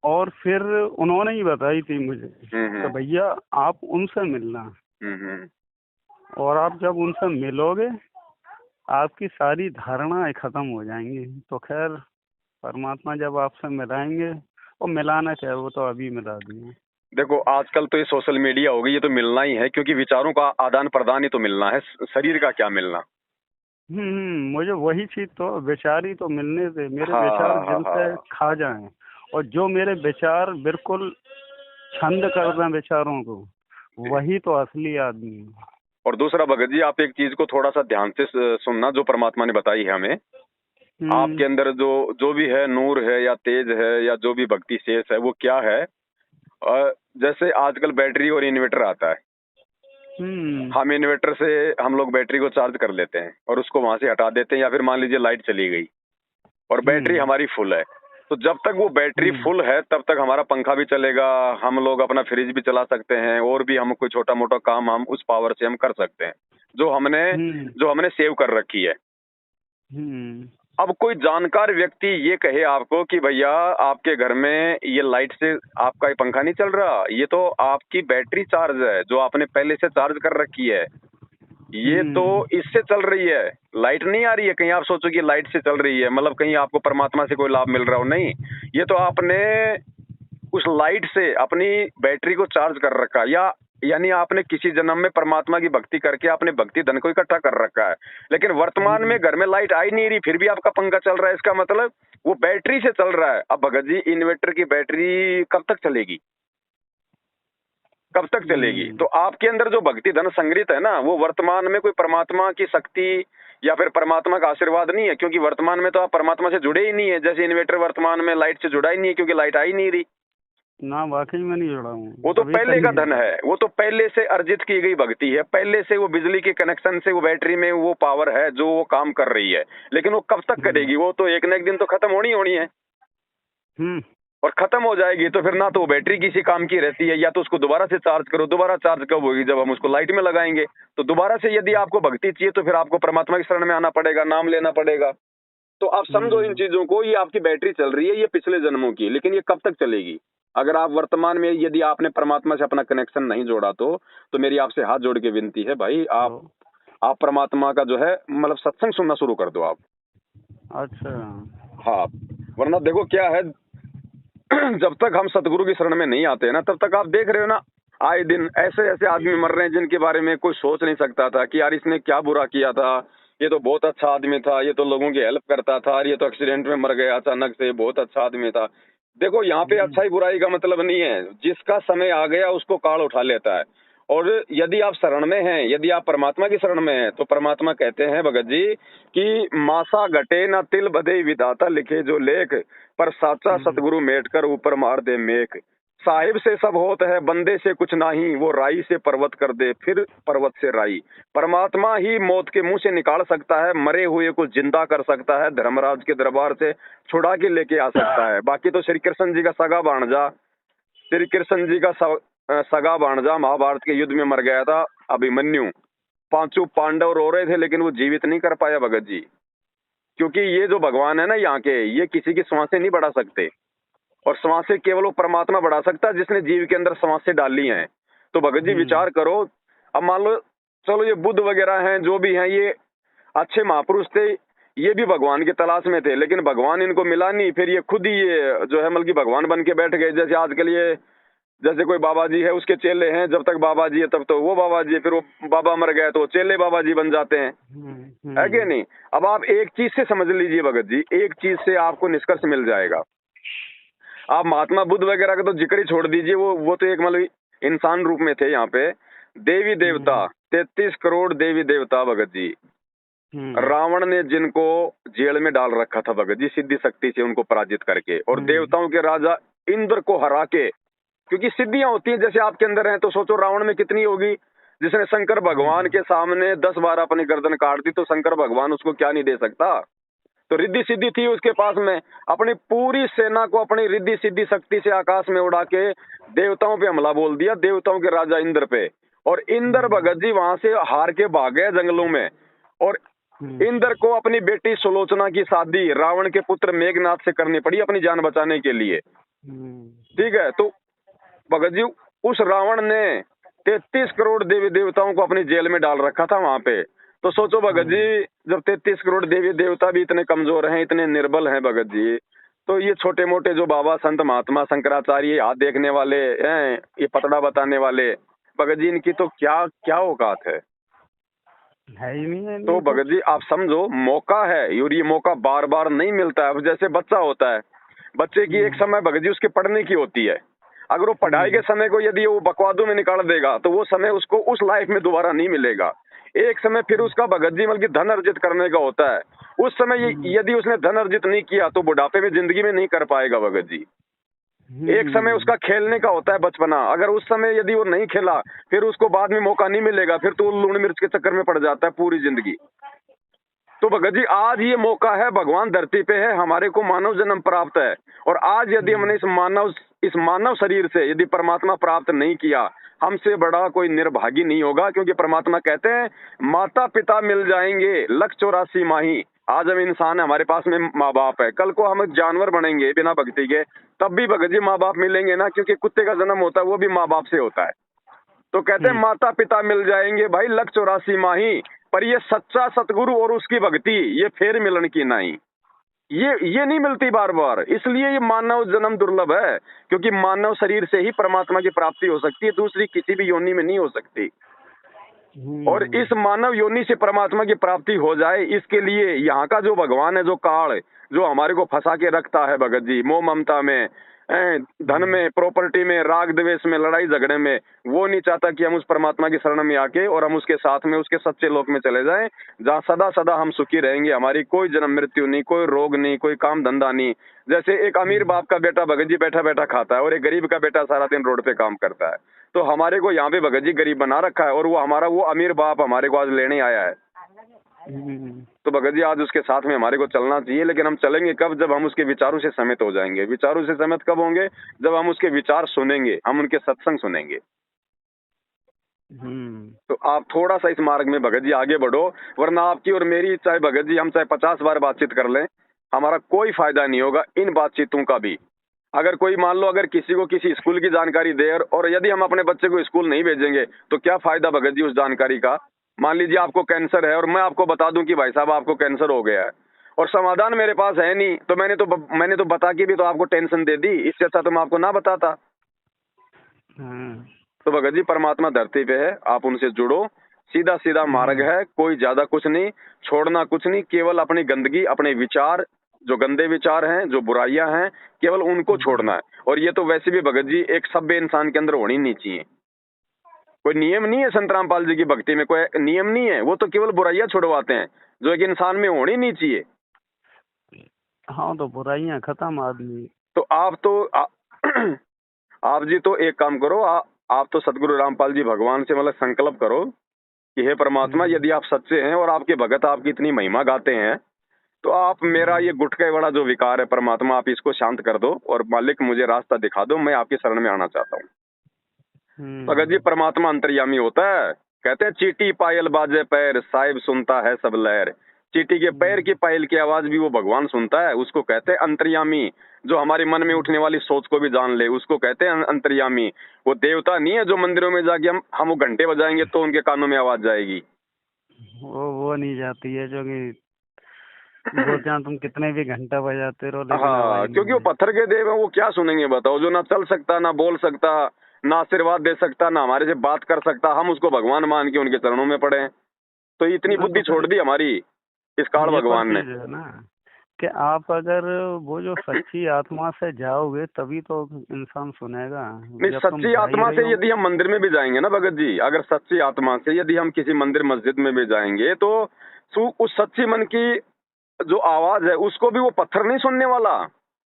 S2: और फिर उन्होंने ही बताई थी मुझे कि
S1: हम्म
S2: भैया आप उनसे मिलना,
S1: हम्म।
S2: और आप जब उनसे मिलोगे आपकी सारी धारणाएं खत्म हो जाएंगी। तो खैर, परमात्मा जब आपसे मिलाएंगे, और मिलाना क्या है, वो तो अभी मिला दिए।
S1: देखो आजकल तो ये सोशल मीडिया हो गई, ये तो मिलना ही है, क्योंकि विचारों का आदान प्रदान ही तो मिलना है, शरीर का क्या मिलना।
S2: मुझे वही चीज, तो विचार ही तो मिलने से, मेरे
S1: हाँ
S2: विचार
S1: हाँ
S2: दिल से
S1: हाँ।
S2: खा जाएं, और जो मेरे विचार बिल्कुल छंद कर दें विचारों को,
S1: जी।
S2: वही तो असली आदमी है।
S1: और दूसरा भगत जी, आप एक चीज को थोड़ा सा ध्यान से सुनना, जो परमात्मा ने बताई है हमें।
S2: हम्म
S1: आपके अंदर जो जो भी है, नूर है या तेज है या जो भी भक्ति शेष है, वो क्या है। जैसे आजकल बैटरी और इन्वर्टर आता है,
S2: हम्म
S1: हम इन्वर्टर से हम लोग बैटरी को चार्ज कर लेते हैं और उसको वहां से हटा देते हैं, या फिर मान लीजिए लाइट चली गई और बैटरी
S2: हम्म
S1: हमारी फुल है, तो जब तक वो बैटरी
S2: हम्म
S1: फुल है तब तक हमारा पंखा भी चलेगा, हम लोग अपना फ्रिज भी चला सकते हैं, और भी हम कोई छोटा मोटा काम हम उस पावर से हम कर सकते हैं, जो हमने
S2: हम्म
S1: जो हमने सेव कर रखी है।
S2: हम्म
S1: अब कोई जानकार व्यक्ति ये कहे आपको कि भैया आपके घर में ये लाइट से आपका ये पंखा नहीं चल रहा, ये तो आपकी बैटरी चार्ज है जो आपने पहले से चार्ज कर रखी है, ये तो
S2: हम्म
S1: इससे चल रही है, लाइट नहीं आ रही है। कहीं आप सोचो कि लाइट से चल रही है, मतलब कहीं आपको परमात्मा से कोई लाभ मिल रहा हो, नहीं, ये तो आपने उस लाइट से अपनी बैटरी को चार्ज कर रखा, या यानी आपने किसी जन्म में परमात्मा की भक्ति करके आपने भक्ति धन को इकट्ठा कर रखा है, लेकिन वर्तमान में घर में लाइट आई नहीं रही, फिर भी आपका पंखा चल रहा है, इसका मतलब वो बैटरी से चल रहा है। अब भगत जी, इन्वर्टर की बैटरी कब तक चलेगी, कब तक चलेगी? तो आपके अंदर जो भक्ति धन संग्रहित है ना, वो वर्तमान में कोई परमात्मा की शक्ति या फिर परमात्मा का आशीर्वाद नहीं है, क्योंकि वर्तमान में तो आप परमात्मा से जुड़े ही नहीं है। जैसे इन्वर्टर वर्तमान में लाइट से जुड़ा ही नहीं है, क्योंकि लाइट आ ही नहीं रही।
S2: ना वाकई में नहीं जुड़ा हूँ।
S1: वो तो
S2: अभी
S1: पहले
S2: तक
S1: का
S2: नहीं
S1: धन है, वो तो पहले से अर्जित की गई भक्ति है, पहले से वो बिजली के कनेक्शन से वो बैटरी में वो पावर है जो वो काम कर रही है। लेकिन वो कब तक करेगी? वो तो एक न एक दिन तो खत्म होनी है।
S2: हम्म।
S1: और खत्म हो जाएगी तो फिर ना तो वो बैटरी किसी काम की रहती है, या तो उसको दोबारा से चार्ज करो। दोबारा चार्ज कब होगी? जब हम उसको लाइट में लगाएंगे। तो दोबारा से यदि आपको भक्ति चाहिए तो फिर आपको परमात्मा की शरण में आना पड़ेगा, नाम लेना पड़ेगा। तो आप समझो इन चीजों को, ये आपकी बैटरी चल रही है, ये पिछले जन्मों की, लेकिन ये कब तक चलेगी? अगर आप वर्तमान में यदि आपने परमात्मा से अपना कनेक्शन नहीं जोड़ा तो मेरी आपसे हाथ जोड़ के विनती है भाई, आप परमात्मा का जो है मतलब सत्संग सुनना शुरू कर दो आप।
S2: अच्छा।
S1: हाँ, वरना देखो क्या है, जब तक हम सतगुरु की शरण में नहीं आते हैं ना, तब तक आप देख रहे हो ना, आए दिन ऐसे ऐसे आदमी मर रहे हैं जिनके बारे में कोई सोच नहीं सकता था कि यार इसने क्या बुरा किया था, ये तो बहुत अच्छा आदमी था, ये तो लोगों की हेल्प करता था, और ये तो एक्सीडेंट में मर गया अचानक से, बहुत अच्छा आदमी था। देखो यहाँ पे अच्छाई बुराई का मतलब नहीं है, जिसका समय आ गया उसको काल उठा लेता है। और यदि आप शरण में हैं, यदि आप परमात्मा की शरण में हैं, तो परमात्मा कहते हैं भगत जी कि मासा घटे ना तिल बधे विधाता लिखे जो लेख, पर साचा सतगुरु मेट कर ऊपर मार दे मेख। साहिब से सब होता है बंदे से कुछ नहीं, वो राई से पर्वत कर दे फिर पर्वत से राई। परमात्मा ही मौत के मुंह से निकाल सकता है, मरे हुए को जिंदा कर सकता है, धर्मराज के दरबार से छुड़ा के लेके आ सकता है। बाकी तो श्री कृष्ण जी का सगा भांजा, श्री कृष्ण जी का सगा भांजा महाभारत के युद्ध में मर गया था, अभिमन्यु। पांचों पांडव रो रहे थे लेकिन वो जीवित नहीं कर पाया भगत जी, क्योंकि ये जो भगवान है ना यहाँ के, ये किसी की सांसें नहीं बढ़ा सकते, और सांसें केवल वो परमात्मा बढ़ा सकता है जिसने जीव के अंदर सांसें डाली हैं। तो भगत जी विचार करो, अब मान लो चलो ये बुद्ध वगैरह हैं, जो भी हैं, ये अच्छे महापुरुष थे, ये भी भगवान की तलाश में थे, लेकिन भगवान इनको मिला नहीं, फिर ये खुद ही ये जो है मतलब कि भगवान बन के बैठ गए। जैसे आजकल ये जैसे कोई बाबा जी है, उसके चेले हैं, जब तक बाबा जी है तब तो वो बाबा जी है, फिर वो बाबा मर गए तो वो चेले बाबा जी बन जाते हैं, है कि नहीं? अब आप एक चीज से समझ लीजिए भगत जी, एक चीज से आपको निष्कर्ष मिल जाएगा। आप महात्मा बुद्ध वगैरह का तो जिक्र ही छोड़ दीजिए, वो तो एक मतलब इंसान रूप में थे। यहाँ पे देवी देवता 33 करोड़ देवी देवता भगत जी, रावण ने जिनको जेल में डाल रखा था भगत जी, सिद्धि शक्ति से उनको पराजित करके, और देवताओं के राजा इंद्र को हरा के, क्योंकि सिद्धियां होती हैं जैसे आपके अंदर हैं, तो सोचो रावण में कितनी होगी। जिसने शंकर भगवान के सामने 10 बार अपनी गर्दन काट दी, तो शंकर भगवान उसको क्या नहीं दे सकता? तो रिद्धि सिद्धि थी उसके पास में, अपनी पूरी सेना को अपनी रिद्धि सिद्धि शक्ति से आकाश में उड़ा के देवताओं पे हमला बोल दिया, देवताओं के राजा इंद्र पे। और इंद्र भगत जी वहां से हार के भाग गए जंगलों में, और इंद्र को अपनी बेटी सुलोचना की शादी रावण के पुत्र मेघनाथ से करनी पड़ी अपनी जान बचाने के लिए। ठीक है, तो भगत जी उस रावण ने 33 करोड़ देवी देवताओं को अपनी जेल में डाल रखा था वहां पे। तो सोचो भगत जी, जब 33 करोड़ देवी देवता भी इतने कमजोर हैं, इतने निर्बल हैं भगत जी, तो ये छोटे मोटे जो बाबा संत महात्मा शंकराचार्य हाथ देखने वाले हैं, ये पतड़ा बताने वाले भगत जी, इनकी तो क्या क्या औकात है
S2: ही नहीं है।
S1: तो भगत जी आप समझो, मौका है और ये मौका बार बार नहीं मिलता है। अब जैसे बच्चा होता है, बच्चे की एक समय भगत जी उसके पढ़ने की होती है, अगर वो पढ़ाई के समय को यदि वो बकवादों में निकाल देगा तो वो समय उसको उस लाइफ में दोबारा नहीं मिलेगा। एक समय फिर उसका भगत जी मतलब धन अर्जित करने का होता है, उस समय यदि उसने धन अर्जित नहीं किया तो बुढ़ापे में जिंदगी में नहीं कर पाएगा भगत जी। एक समय उसका खेलने का होता है बचपना, अगर उस समय यदि वो नहीं खेला फिर उसको बाद में मौका नहीं मिलेगा, फिर तो लूण मिर्च के चक्कर में पड़ जाता है पूरी जिंदगी। तो भगत जी आज ये मौका है, भगवान धरती पे है, हमारे को मानव जन्म प्राप्त है, और आज यदि हमने इस मानव शरीर से यदि परमात्मा प्राप्त नहीं किया, हमसे बड़ा कोई निर्भागी नहीं होगा। क्योंकि परमात्मा कहते हैं माता पिता मिल जाएंगे 184 माही। आज हम इंसान है, हमारे पास में माँ बाप है, कल को हम जानवर बनेंगे बिना भक्ति के, तब भी भगत जी माँ बाप मिलेंगे ना, क्योंकि कुत्ते का जन्म होता है वो भी माँ बाप से होता है। तो कहते हैं माता पिता मिल जाएंगे भाई 184 माही, पर ये सच्चा सतगुरु और उसकी भक्ति ये फेर मिलन की नहीं, ये नहीं मिलती बार बार। इसलिए ये मानव जन्म दुर्लभ है, क्योंकि मानव शरीर से ही परमात्मा की प्राप्ति हो सकती है, दूसरी किसी भी योनि में नहीं हो सकती। और इस मानव योनि से परमात्मा की प्राप्ति हो जाए, इसके लिए यहाँ का जो भगवान है, जो काल जो हमारे को फंसा के रखता है भगत जी मोह ममता में, धन में, प्रॉपर्टी में, राग द्वेष में, लड़ाई झगड़े में। वो नहीं चाहता कि हम उस परमात्मा की शरण में आके और हम उसके साथ में उसके सच्चे लोक में चले जाएं, जहाँ सदा सदा हम सुखी रहेंगे, हमारी कोई जन्म मृत्यु नहीं, कोई रोग नहीं, कोई काम धंधा नहीं। जैसे एक अमीर बाप का बेटा भगत जी बैठा बैठा खाता है और एक गरीब का बेटा सारा दिन रोड पे काम करता है, तो हमारे को यहाँ पे भगत जी गरीब बना रखा है और वो हमारा वो अमीर बाप हमारे को आज लेने आया है। तो भगत जी आज उसके साथ में हमारे को चलना चाहिए, लेकिन हम चलेंगे कब? जब हम उसके विचारों से सहमत हो जाएंगे। विचारों से सहमत कब होंगे? जब हम उसके विचार सुनेंगे, हम उनके सत्संग सुनेंगे। तो आप थोड़ा सा इस मार्ग में भगत जी आगे बढ़ो, वरना आपकी और मेरी, चाहे भगत जी हम चाहे 50 बार बातचीत कर लें, हमारा कोई फायदा नहीं होगा इन बातचीतों का भी। अगर कोई मान लो अगर किसी को किसी स्कूल की जानकारी दे और यदि हम अपने बच्चे को स्कूल नहीं भेजेंगे तो क्या फायदा भगत जी उस जानकारी का? मान लीजिए आपको कैंसर है और मैं आपको बता दूं कि भाई साहब आपको कैंसर हो गया है और समाधान मेरे पास है नहीं, तो मैंने तो बता के भी तो आपको टेंशन दे दी। इससे अच्छा तो मैं आपको ना बताता। तो भगत जी परमात्मा धरती पे है, आप उनसे जुड़ो, सीधा सीधा मार्ग है, कोई ज्यादा कुछ नहीं, छोड़ना कुछ नहीं, केवल अपनी गंदगी, अपने विचार, जो गंदे विचार हैं, जो बुराइयां हैं, केवल उनको छोड़ना है। और ये तो वैसे भी भगत जी एक सभ्य इंसान के अंदर होनी नहीं चाहिए। कोई नियम नहीं है संत रामपाल जी की भक्ति में, कोई नियम नहीं है, वो तो केवल बुराइयां छुड़वाते हैं जो एक इंसान में होनी नहीं चाहिए।
S2: हाँ, तो बुराइयां खत्म आदमी।
S1: तो आप जी तो एक काम करो, आप तो सतगुरु रामपाल जी भगवान से मतलब संकल्प करो कि हे परमात्मा, यदि आप सच्चे हैं और आपके भगत आपकी इतनी महिमा गाते हैं, तो आप मेरा ये गुटके वाला जो विकार है परमात्मा, आप इसको शांत कर दो और मालिक मुझे रास्ता दिखा दो, मैं आपकी शरण में आना चाहता हूँ। भगत जी परमात्मा अंतर्यामी होता है। कहते हैं चीटी पायल बाजे पैर, साहिब सुनता है सब लहर। चीटी के पैर की पायल की आवाज भी वो भगवान सुनता है, उसको कहते हैं अंतर्यामी। जो हमारे मन में उठने वाली सोच को भी जान ले, उसको कहते हैं अंतर्यामी। वो देवता नहीं है जो मंदिरों में जाके हम वो घंटे बजाएंगे तो उनके कानों में आवाज जाएगी।
S2: वो नहीं जाती है, जो कि वो जहाँ तुम कितने भी घंटा बजाते रहो, लेकिन
S1: हाँ, क्योंकि वो पत्थर के देव है, वो क्या सुनेंगे बताओ? जो ना चल सकता, ना बोल सकता, ना आशीर्वाद दे सकता, ना हमारे से बात कर सकता, हम उसको भगवान मान के उनके चरणों में पड़े हैं। तो इतनी बुद्धि छोड़ दी हमारी इस काल भगवान ने
S2: ना, कि आप अगर वो जो सच्ची आत्मा से जाओगे तभी तो इंसान सुनेगा।
S1: नहीं, सच्ची आत्मा से यदि हम मंदिर में भी जाएंगे ना भगत जी, अगर सच्ची आत्मा से यदि हम किसी मंदिर मस्जिद में भी जाएंगे तो उस सच्ची मन की जो आवाज है उसको भी वो पत्थर नहीं सुनने वाला,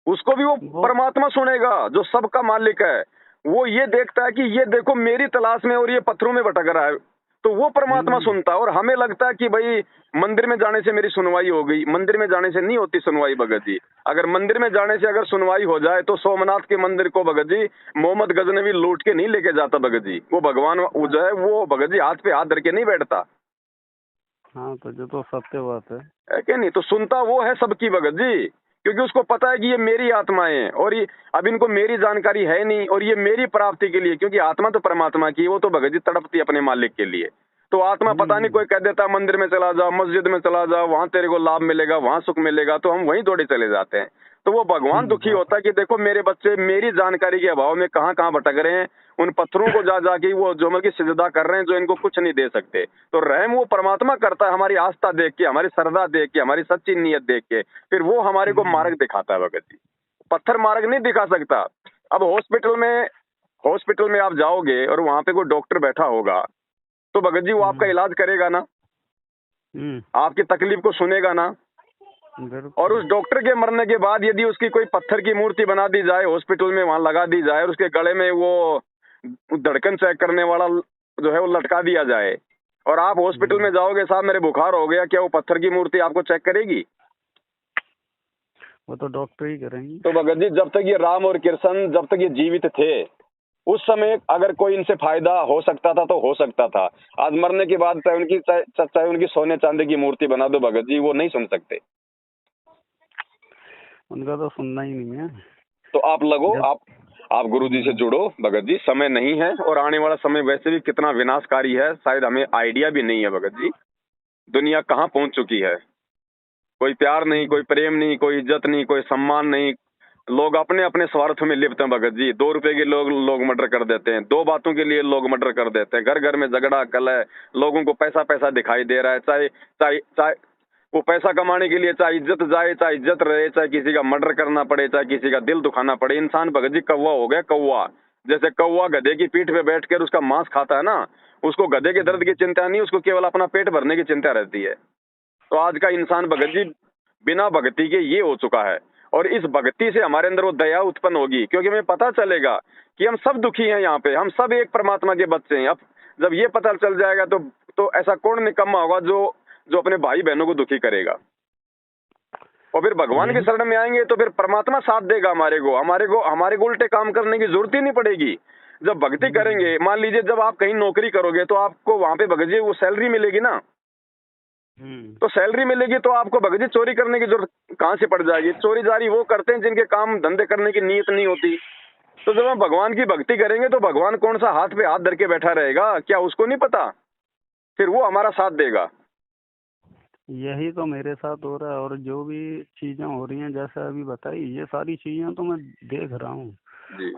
S1: उसको भी वो परमात्मा सुनेगा जो सबका मालिक है। वो ये देखता है कि ये देखो मेरी तलाश में और ये पत्थरों में भटक रहा है, तो वो परमात्मा सुनता है। और हमें लगता है कि भाई मंदिर में जाने से मेरी सुनवाई हो गई, मंदिर में जाने से नहीं होती सुनवाई भगत जी। अगर मंदिर में जाने से अगर सुनवाई हो जाए तो सोमनाथ के मंदिर को भगत जी मोहम्मद गजनवी लूट के नहीं लेके जाता भगत जी। वो भगवान जो है वो भगत जी हाथ पे हाथ धर के नहीं बैठता।
S2: हाँ, तो जो तो सत्य बात है
S1: क्या नहीं, तो सुनता वो है सबकी भगत जी, क्योंकि उसको पता है कि ये मेरी आत्माएं हैं और ये अब इनको मेरी जानकारी है नहीं और ये मेरी प्राप्ति के लिए, क्योंकि आत्मा तो परमात्मा की, वो तो भगत जी तड़पती अपने मालिक के लिए। तो आत्मा पता नहीं कोई कह देता मंदिर में चला जाओ, मस्जिद में चला जाओ, वहां तेरे को लाभ मिलेगा, वहां सुख मिलेगा, तो हम वहीं दौड़े चले जाते हैं। तो वो भगवान दुखी होता है कि देखो मेरे बच्चे मेरी जानकारी के अभाव में कहाँ कहाँ भटक रहे हैं, उन पत्थरों को जा जाके वो जो मतलब सिजदा कर रहे हैं, जो इनको कुछ नहीं दे सकते। तो रहम वो परमात्मा करता है हमारी आस्था देख के, हमारी श्रद्धा देख के, हमारी सच्ची नीयत देख के, फिर वो हमारे को मार्ग दिखाता है भगत जी। पत्थर मार्ग नहीं दिखा सकता। अब हॉस्पिटल में आप जाओगे और वहां पे कोई डॉक्टर बैठा होगा तो भगत जी वो आपका इलाज करेगा ना, आपकी तकलीफ को सुनेगा ना। और उस डॉक्टर के मरने के बाद यदि उसकी कोई पत्थर की मूर्ति बना दी जाए, हॉस्पिटल में वहां लगा दी जाए और उसके गले में वो धड़कन चेक करने वाला जो है वो लटका दिया जाए, और आप हॉस्पिटल में जाओगे, साहब मेरे बुखार हो गया, क्या वो पत्थर की मूर्ति आपको चेक करेगी?
S2: वो तो डॉक्टर ही करेंगे।
S1: तो भगत जी जब तक ये राम और कृष्ण जब तक ये जीवित थे उस समय अगर कोई इनसे फायदा हो सकता था तो हो सकता था। आज मरने के बाद चाहे उनकी सोने चांदी की मूर्ति बना दो भगत जी, वो नहीं सुन सकते।
S2: उनका तो सुनना ही नहीं है।
S1: तो आप लगो, आप गुरु जी से जुड़ो भगत जी, समय नहीं है और आने वाला समय वैसे भी कितना विनाशकारी है, शायद हमें आइडिया भी नहीं है भगत जी। दुनिया कहाँ पहुंच चुकी है, कोई प्यार नहीं, कोई प्रेम नहीं, कोई इज्जत नहीं, कोई सम्मान नहीं। लोग अपने अपने स्वार्थ में लिप्त हैं भगत जी। 2 रुपए के लोग मर्डर कर देते हैं, 2 बातों के लिए लोग मर्डर कर देते हैं, घर घर में झगड़ा कलह, लोगों को पैसा पैसा दिखाई दे रहा है। चाहे वो पैसा कमाने के लिए चाहे इज्जत जाए, चाहे इज्जत रहे, चाहे किसी का मर्डर करना पड़े, चाहे किसी का दिल दुखाना पड़े। इंसान भगत जी कौवा हो गया, कौवा। जैसे कौवा गधे की पीठ पे बैठकर उसका मांस खाता है ना, उसको गधे के दर्द की चिंता नहीं, उसको केवल अपना पेट भरने की चिंता रहती है। तो आज का इंसान भगत जी बिना भक्ति के ये हो चुका है। और इस भक्ति से हमारे अंदर वो दया उत्पन्न होगी, क्योंकि हमें पता चलेगा कि हम सब दुखी हैं यहाँ पे, हम सब एक परमात्मा के बच्चे हैं। अब जब ये पता चल जाएगा तो ऐसा कौन निकम्मा होगा जो अपने भाई बहनों को दुखी करेगा। और फिर भगवान की शरण में आएंगे तो फिर परमात्मा साथ देगा हमारे को उल्टे काम करने की जरूरत ही नहीं पड़ेगी। जब भक्ति करेंगे, मान लीजिए जब आप कहीं नौकरी करोगे तो आपको वहां पे भगत जी वो सैलरी मिलेगी ना, तो सैलरी मिलेगी तो आपको भगत जी चोरी करने की जरूरत कहाँ से पड़ जाएगी। चोरी जारी वो करते हैं जिनके काम धंधे करने की नीयत नहीं होती। तो जब हम भगवान की भक्ति करेंगे तो भगवान कौन सा हाथ पे हाथ धर के बैठा रहेगा, क्या उसको नहीं पता? फिर वो हमारा साथ देगा।
S2: यही तो मेरे साथ हो रहा है। और जो भी चीजें हो रही हैं जैसे अभी बताई, ये सारी चीजें तो मैं देख रहा हूँ।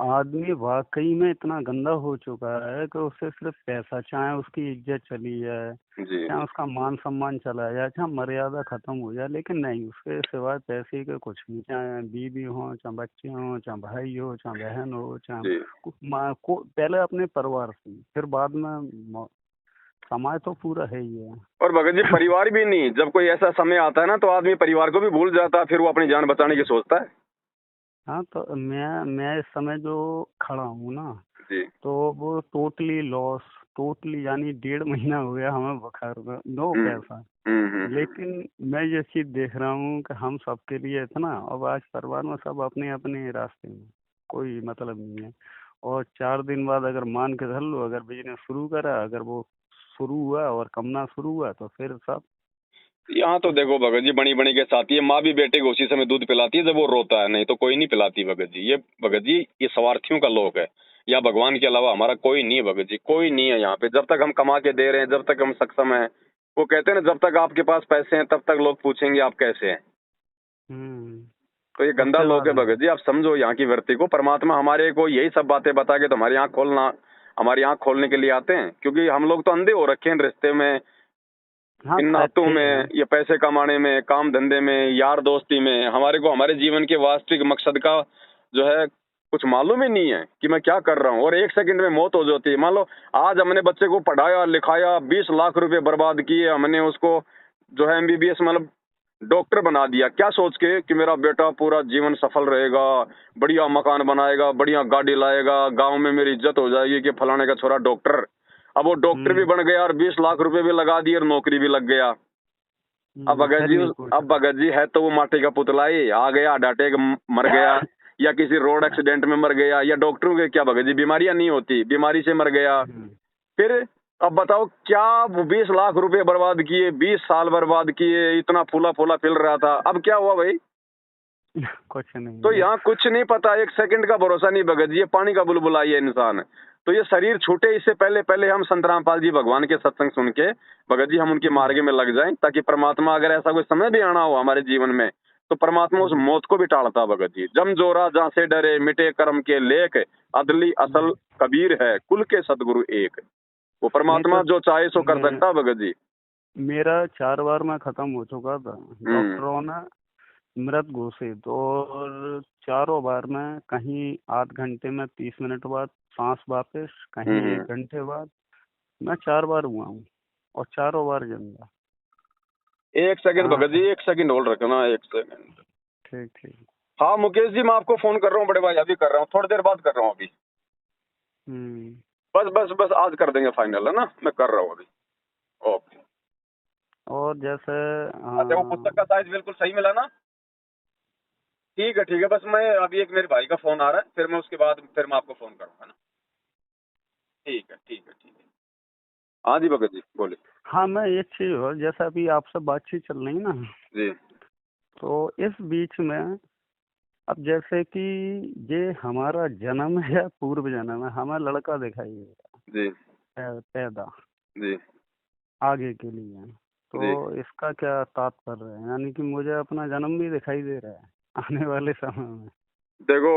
S2: आदमी वाकई में इतना गंदा हो चुका है कि उससे सिर्फ पैसा, चाहे उसकी इज्जत चली जाए, चाहे उसका मान सम्मान चला जाए, चाहे मर्यादा खत्म हो जाए, लेकिन नहीं, उसके सिवाय पैसे के कुछ नहीं। चाहे बीवी हो, चाहे बच्चे हो, चाहे भाई हो, चाहे बहन हो, चाहे पहले अपने परिवार से, फिर बाद में समाज तो पूरा है ही है।
S1: और भगत जी परिवार भी नहीं, जब कोई ऐसा समय आता है ना तो आदमी परिवार को भी भूल जाता है, फिर वो अपनी जान बचाने की सोचता है।
S2: हाँ, तो मैं इस समय जो खड़ा हूँ ना
S1: जी,
S2: तो वो टोटली लॉस, टोटली, यानी 1.5 महीना हो गया हमें बुखार में, नो पैसा। लेकिन मैं ये चीज देख रहा हूँ कि हम सबके लिए इतना, अब आज परिवार में सब अपने अपने रास्ते में, कोई मतलब नहीं है। और 4 दिन बाद अगर मान के धर लो, अगर बिजनेस शुरू करा, अगर वो शुरू हुआ और कमना शुरू हुआ तो फिर सब।
S1: यहाँ तो देखो भगत जी बड़ी बड़ी के साथी है, माँ भी बेटे को उसी समय दूध पिलाती है जब वो रोता है, नहीं तो कोई नहीं पिलाती भगत जी। ये भगत जी ये स्वार्थियों का लोक है, या भगवान के अलावा हमारा कोई नहीं है भगत जी, कोई नहीं है यहाँ पे। जब तक हम कमा के दे रहे हैं, जब तक हम सक्षम हैं, वो कहते हैं ना, जब तक आपके पास पैसे हैं तब तक लोग पूछेंगे आप कैसे हैं। तो ये गंदा लोक है भगत जी, आप समझो यहाँ की वृत्ति को। परमात्मा हमारे को यही सब बातें बता के तो हमारी आँख खोलने के लिए आते हैं, क्योंकि हम लोग तो अंधे हो रखे हैं रिश्ते में, इन नातों में, ये पैसे कमाने में, काम धंधे में, यार दोस्ती में। हमारे को हमारे जीवन के वास्तविक मकसद का जो है कुछ मालूम ही नहीं है कि मैं क्या कर रहा हूँ। और 1 सेकंड में मौत हो जाती है। मान लो आज हमने बच्चे को पढ़ाया लिखाया, 20 लाख रुपए बर्बाद किए, हमने उसको जो है MBBS मतलब डॉक्टर बना दिया, क्या सोच के कि मेरा बेटा पूरा जीवन सफल रहेगा, बढ़िया मकान बनाएगा, बढ़िया गाड़ी लाएगा, गाँव में मेरी इज्जत हो जाएगी कि फलाने का छोरा डॉक्टर। अब वो डॉक्टर भी बन गया और 20 लाख रुपए भी लगा दिए और नौकरी भी लग गया। अब भगत जी है तो वो माटी का पुतला ही, आ गया डाटे मर गया, या किसी रोड एक्सीडेंट में मर गया, या डॉक्टरों के क्या भगत जी बीमारियां नहीं होती, बीमारी से मर गया। फिर अब बताओ क्या 20 लाख रुपए बर्बाद किए, 20 साल बर्बाद किए, इतना फूला फूला फिल रहा था, अब क्या हुआ भाई?
S2: कुछ नहीं।
S1: तो यहाँ कुछ नहीं पता, 1 सेकंड का भरोसा नहीं भगत जी, ये पानी का बुलबुला है इंसान। तो ये शरीर छूटे इससे पहले हम संत रामपाल जी भगवान के सत्संग सुन के भगत जी हम उनके मार्ग में लग जाएं, ताकि परमात्मा अगर ऐसा कोई समय भी आना हो हमारे जीवन में तो परमात्मा उस मौत को भी टालता भगत जी। जम जोरा जहाँ से डरे मिटे कर्म के लेख, अदली असल कबीर है कुल के सदगुरु एक। वो परमात्मा जो चाहे सो कर सकता भगत जी।
S2: मेरा 4 बार में खत्म हो चुका था, डॉक्टरों ने मृत घोषित, और 4 बार में कहीं 8 घंटे में 30 मिनट बाद सांस वापस, कहीं 1 घंटे बाद। मैं 4 बार हुआ हूँ और 4 बार जिंदा।
S1: 1 second Bhagat ji, 1 second hold रखना, 1 सेकंड।
S2: ठीक।
S1: हाँ मुकेश जी, मैं आपको फोन कर रहा हूँ बड़े भाई, अभी कर रहा हूँ, थोड़ी देर बाद कर रहा हूँ अभी। बस आज कर देंगे फाइनल, है ना? मैं कर रहा हूँ अभी। ओके।
S2: और जैसे
S1: अच्छा वो पुस्तक का साइज बिल्कुल सही मिला ना? ठीक है। बस मैं अभी एक मेरे भाई का फोन आ रहा है, फिर मैं उसके बाद फिर मैं आपको फोन करूँगा ना। ठीक है। हाँ जी भगत जी बोले।
S2: हाँ, मैं एक चीज हो, जैसा अभी आपसे बातचीत चल रही ना
S1: जी,
S2: तो इस बीच में अब जैसे कि ये हमारा जन्म है या पूर्व जन्म है, हमें लड़का दिखाई देगा
S1: जी,
S2: पैदा
S1: जी,
S2: आगे के लिए, तो इसका क्या तात्पर्य है? यानी कि मुझे अपना जन्म भी दिखाई दे रहा है आने वाले समय में।
S1: देखो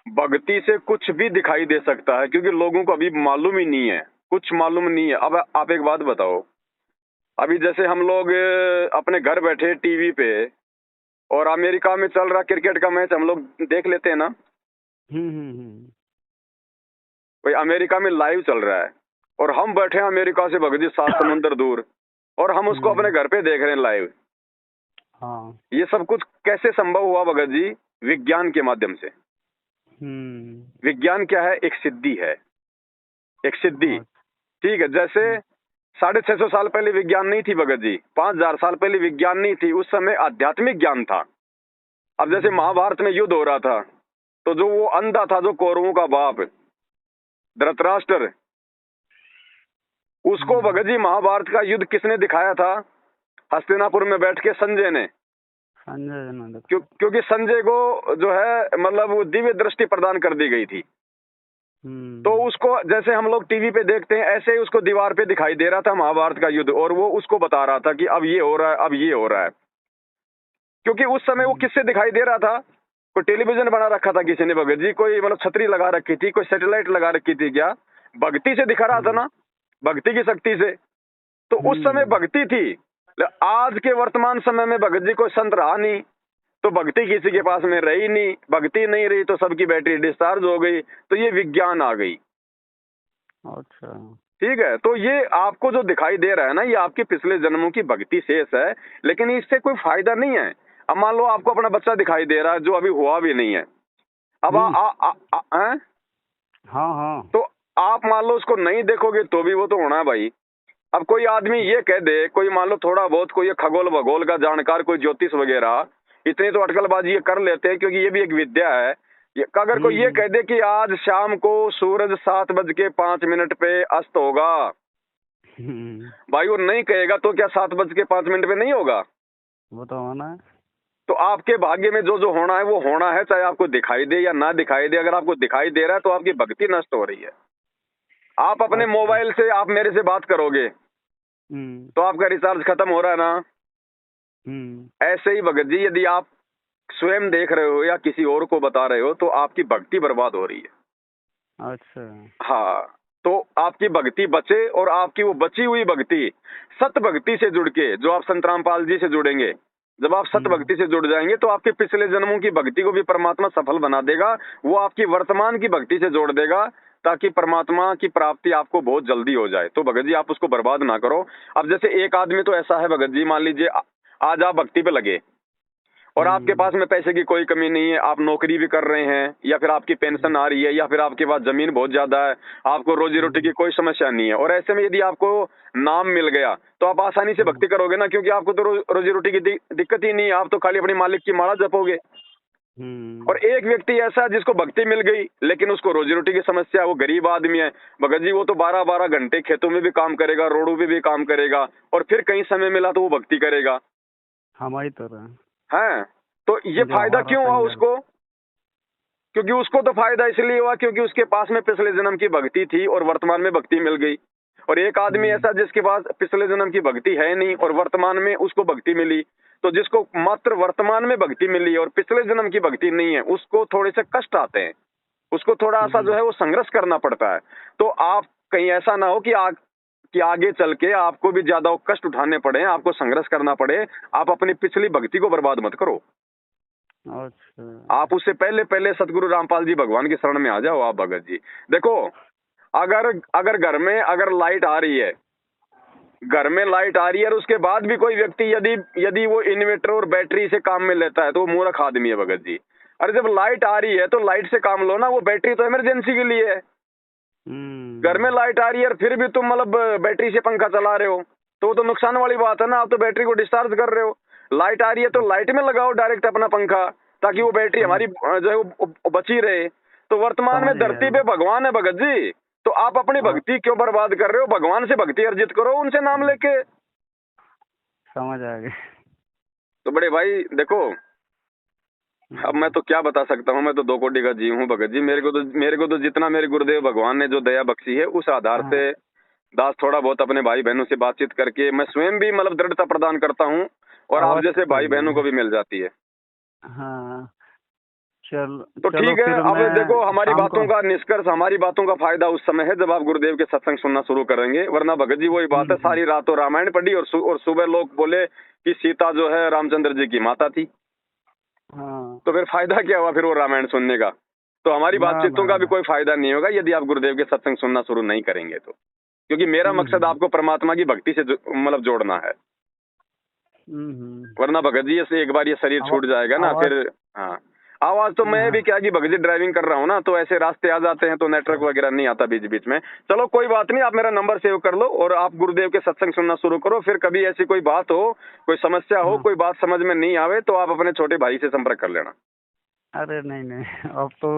S1: भक्ति से कुछ भी दिखाई दे सकता है, क्योंकि लोगों को अभी मालूम ही नहीं है, कुछ मालूम नहीं है। अब आप एक बात बताओ, अभी जैसे हम लोग अपने घर बैठे टीवी पे और अमेरिका में चल रहा क्रिकेट का मैच हम लोग देख लेते हैं ना। भाई अमेरिका में लाइव चल रहा है और हम बैठे हैं अमेरिका से भगत जी 7 समुंदर दूर, और हम उसको अपने घर पे देख रहे हैं लाइव।
S2: हाँ।
S1: ये सब कुछ कैसे संभव हुआ भगत जी? विज्ञान के माध्यम से। विज्ञान क्या है? एक सिद्धि है, एक सिद्धि। ठीक है, जैसे 650 साल पहले विज्ञान नहीं थी भगत जी, 5000 साल पहले विज्ञान नहीं थी, उस समय आध्यात्मिक ज्ञान था। अब जैसे महाभारत में युद्ध हो रहा था, तो जो वो अंधा था, जो कौरवों का बाप धृतराष्ट्र, उसको भगत जी महाभारत का युद्ध किसने दिखाया था? हस्तिनापुर में बैठ के संजय ने। क्योंकि संजय को जो है मतलब वो दिव्य दृष्टि प्रदान कर दी गई थी। तो उसको जैसे हम लोग टीवी पे देखते हैं, ऐसे ही उसको दीवार पे दिखाई दे रहा था महाभारत का युद्ध, और वो उसको बता रहा था कि अब ये हो रहा है, अब ये हो रहा है। क्योंकि उस समय वो किससे दिखाई दे रहा था? कोई टेलीविजन बना रखा था किसी ने भगत जी, कोई मतलब छतरी लगा रखी थी, कोई सैटेलाइट लगा रखी थी क्या? भक्ति से दिखा रहा था ना, भक्ति की शक्ति से। तो उस समय भक्ति थी। आज के वर्तमान समय में भगत जी कोई संत रहा नहीं, तो भक्ति किसी के पास में रही नहीं, भक्ति नहीं रही तो सबकी बैटरी डिस्चार्ज हो गई, तो ये विज्ञान आ गई।
S2: अच्छा,
S1: ठीक है, तो ये आपको जो दिखाई दे रहा है ना, ये आपके पिछले जन्मों की भक्ति शेष है, लेकिन इससे कोई फायदा नहीं है। अब मान लो आपको अपना बच्चा दिखाई दे रहा है जो अभी हुआ भी नहीं है। अब
S2: हाँ,
S1: तो आप मान लो उसको नहीं देखोगे तो भी वो तो होना है भाई। अब कोई आदमी ये कह दे, कोई मान लो थोड़ा बहुत कोई खगोल भगोल का जानकार, कोई ज्योतिष वगैरह, इतनी तो अटकलबाजी ये कर लेते हैं, क्योंकि ये भी एक विद्या है। अगर कोई ये कह दे कि आज शाम को सूरज 7:05 पे अस्त होगा, भाई वो नहीं कहेगा तो क्या 7:05 पे नहीं होगा?
S2: वो तो होना है।
S1: तो आपके भाग्य में जो जो होना है वो होना है, चाहे आपको दिखाई दे या ना दिखाई दे। अगर आपको दिखाई दे रहा है तो आपकी भक्ति नष्ट हो रही है। आप अपने मोबाइल से आप मेरे से बात करोगे तो आपका रिचार्ज खत्म हो रहा है ना। ऐसे ही भगत जी, यदि आप स्वयं देख रहे हो या किसी और को बता रहे हो तो आपकी भक्ति बर्बाद हो रही है।
S2: अच्छा,
S1: हाँ, तो आपकी भक्ति बचे, और आपकी वो बची हुई भक्ति सत भक्ति से जुड़ के, जो आप संत रामपाल जी से जुड़ेंगे, जब आप सत भक्ति से जुड़ जाएंगे तो आपके पिछले जन्मों की भक्ति को भी परमात्मा सफल बना देगा। वो आपकी वर्तमान की भक्ति से जोड़ देगा, ताकि परमात्मा की प्राप्ति आपको बहुत जल्दी हो जाए। तो भगत जी आप उसको बर्बाद ना करो। अब जैसे एक आदमी तो ऐसा है भगत जी, मान लीजिए आज आप भक्ति पे लगे और आपके पास में पैसे की कोई कमी नहीं है, आप नौकरी भी कर रहे हैं, या फिर आपकी पेंशन आ रही है, या फिर आपके पास जमीन बहुत ज्यादा है, आपको रोजी रोटी की कोई समस्या नहीं है, और ऐसे में यदि आपको नाम मिल गया तो आप आसानी से भक्ति करोगे ना, क्योंकि आपको तो रोजी रोटी की दिक्कत ही नहीं है, आप तो खाली अपने मालिक की माला जपोगे। और एक व्यक्ति ऐसा है जिसको भक्ति मिल गई लेकिन उसको रोजी रोटी की समस्या है, वो गरीब आदमी है भगत जी, वो तो 12-12 घंटे खेतों में भी काम करेगा, रोडों पे भी काम करेगा, और फिर कहीं समय मिला तो वो भक्ति करेगा
S2: हमारी तरह
S1: है। तो ये फायदा क्यों हुआ उसको? क्योंकि उसको तो फायदा इसलिए हुआ क्योंकि उसके पास में पिछले जन्म की भक्ति थी और वर्तमान में भक्ति मिल गई। और एक आदमी ऐसा जिसके पास पिछले जन्म की भक्ति है नहीं और वर्तमान में उसको भक्ति मिली, तो जिसको मात्र वर्तमान में भक्ति मिली और पिछले जन्म की भक्ति नहीं है, उसको थोड़े से कष्ट आते हैं, उसको थोड़ा सा जो है वो संघर्ष करना पड़ता है। तो आप कहीं ऐसा ना हो कि आगे चल के आपको भी ज्यादा कष्ट उठाने पड़े, आपको संघर्ष करना पड़े। आप अपनी पिछली भक्ति को बर्बाद मत करो।
S2: अच्छा,
S1: आप उससे पहले सतगुरु रामपाल जी भगवान की शरण में आ जाओ। आप भगत जी देखो, अगर घर में अगर लाइट आ रही है, घर में लाइट आ रही है और उसके बाद भी कोई व्यक्ति यदि वो इन्वर्टर और बैटरी से काम में लेता है तो वो मूर्ख आदमी है भगत जी। अरे जब लाइट आ रही है तो लाइट से काम लो ना, वो बैटरी तो इमरजेंसी के लिए है। घर में लाइट आ रही है और फिर भी तुम मतलब बैटरी से पंखा चला रहे हो तो वो तो नुकसान वाली बात है ना, आप तो बैटरी को डिस्चार्ज कर रहे हो। लाइट आ रही है तो लाइट में लगाओ डायरेक्ट अपना पंखा, ताकि वो बैटरी हमारी जो है वो बची रहे। तो वर्तमान में धरती पे भगवान है भगत जी, तो आप अपनी भक्ति क्यों बर्बाद कर रहे हो? भगवान से भक्ति अर्जित करो, उनसे नाम लेके।
S2: समझ आ गए।
S1: तो बड़े भाई देखो, अब मैं तो क्या बता सकता हूँ, मैं तो 2 कोटि का जीव हूँ भगत जी। मेरे को तो जितना मेरे गुरुदेव भगवान ने जो दया बख्शी है उस आधार से दास थोड़ा बहुत अपने भाई बहनों से बातचीत करके मैं स्वयं भी मतलब दृढ़ता प्रदान करता हूँ, और आप जैसे भाई बहनों को भी मिल जाती है।
S2: हाँ,
S1: तो ठीक है। अब देखो, हमारी बातों का निष्कर्ष, हमारी बातों का फायदा उस समय है जब आप गुरुदेव के सत्संग सुनना शुरू करेंगे। वरना भगत जी वही बात है, सारी रात तो रामायण पढ़ी और सुबह लोग बोले कि सीता जो है रामचंद्र जी की माता थी। तो फिर फायदा क्या हुआ फिर वो रामायण सुनने का? तो हमारी बातचीतों का भी कोई फायदा नहीं होगा यदि आप गुरुदेव के सत्संग सुनना शुरू नहीं करेंगे तो। क्योंकि मेरा मकसद आपको परमात्मा की भक्ति से मतलब जोड़ना है। वरना भगत जी से एक बार ये शरीर छूट जाएगा ना फिर। हाँ, आवाज तो मैं भी क्या कि भगत जी ड्राइविंग कर रहा हूँ ना, तो ऐसे रास्ते आ जाते हैं तो नेटवर्क वगैरह नहीं आता बीच बीच में। चलो कोई बात नहीं, आप मेरा नंबर सेव कर लो और आप गुरुदेव के सत्संग सुनना शुरू करो। फिर कभी ऐसी कोई बात हो, कोई समस्या हो, कोई बात समझ में नहीं आवे तो आप अपने छोटे भाई से संपर्क कर लेना।
S2: अरे नहीं, अब तो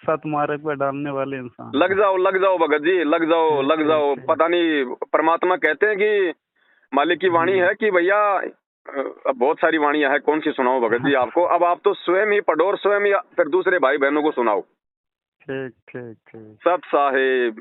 S2: सत मार्ग पे डालने वाले इंसान।
S1: लग जाओ भगत जी, लग जाओ। पता नहीं, परमात्मा कहते हैं कि मालिक की वाणी है कि भैया, अब बहुत सारी वाणियां है, कौन सी सुनाओ भगत जी आपको? अब आप तो स्वयं ही पढ़ो और स्वयं ही फिर दूसरे भाई बहनों को सुनाओ।
S2: ठीक।
S1: सत साहेब।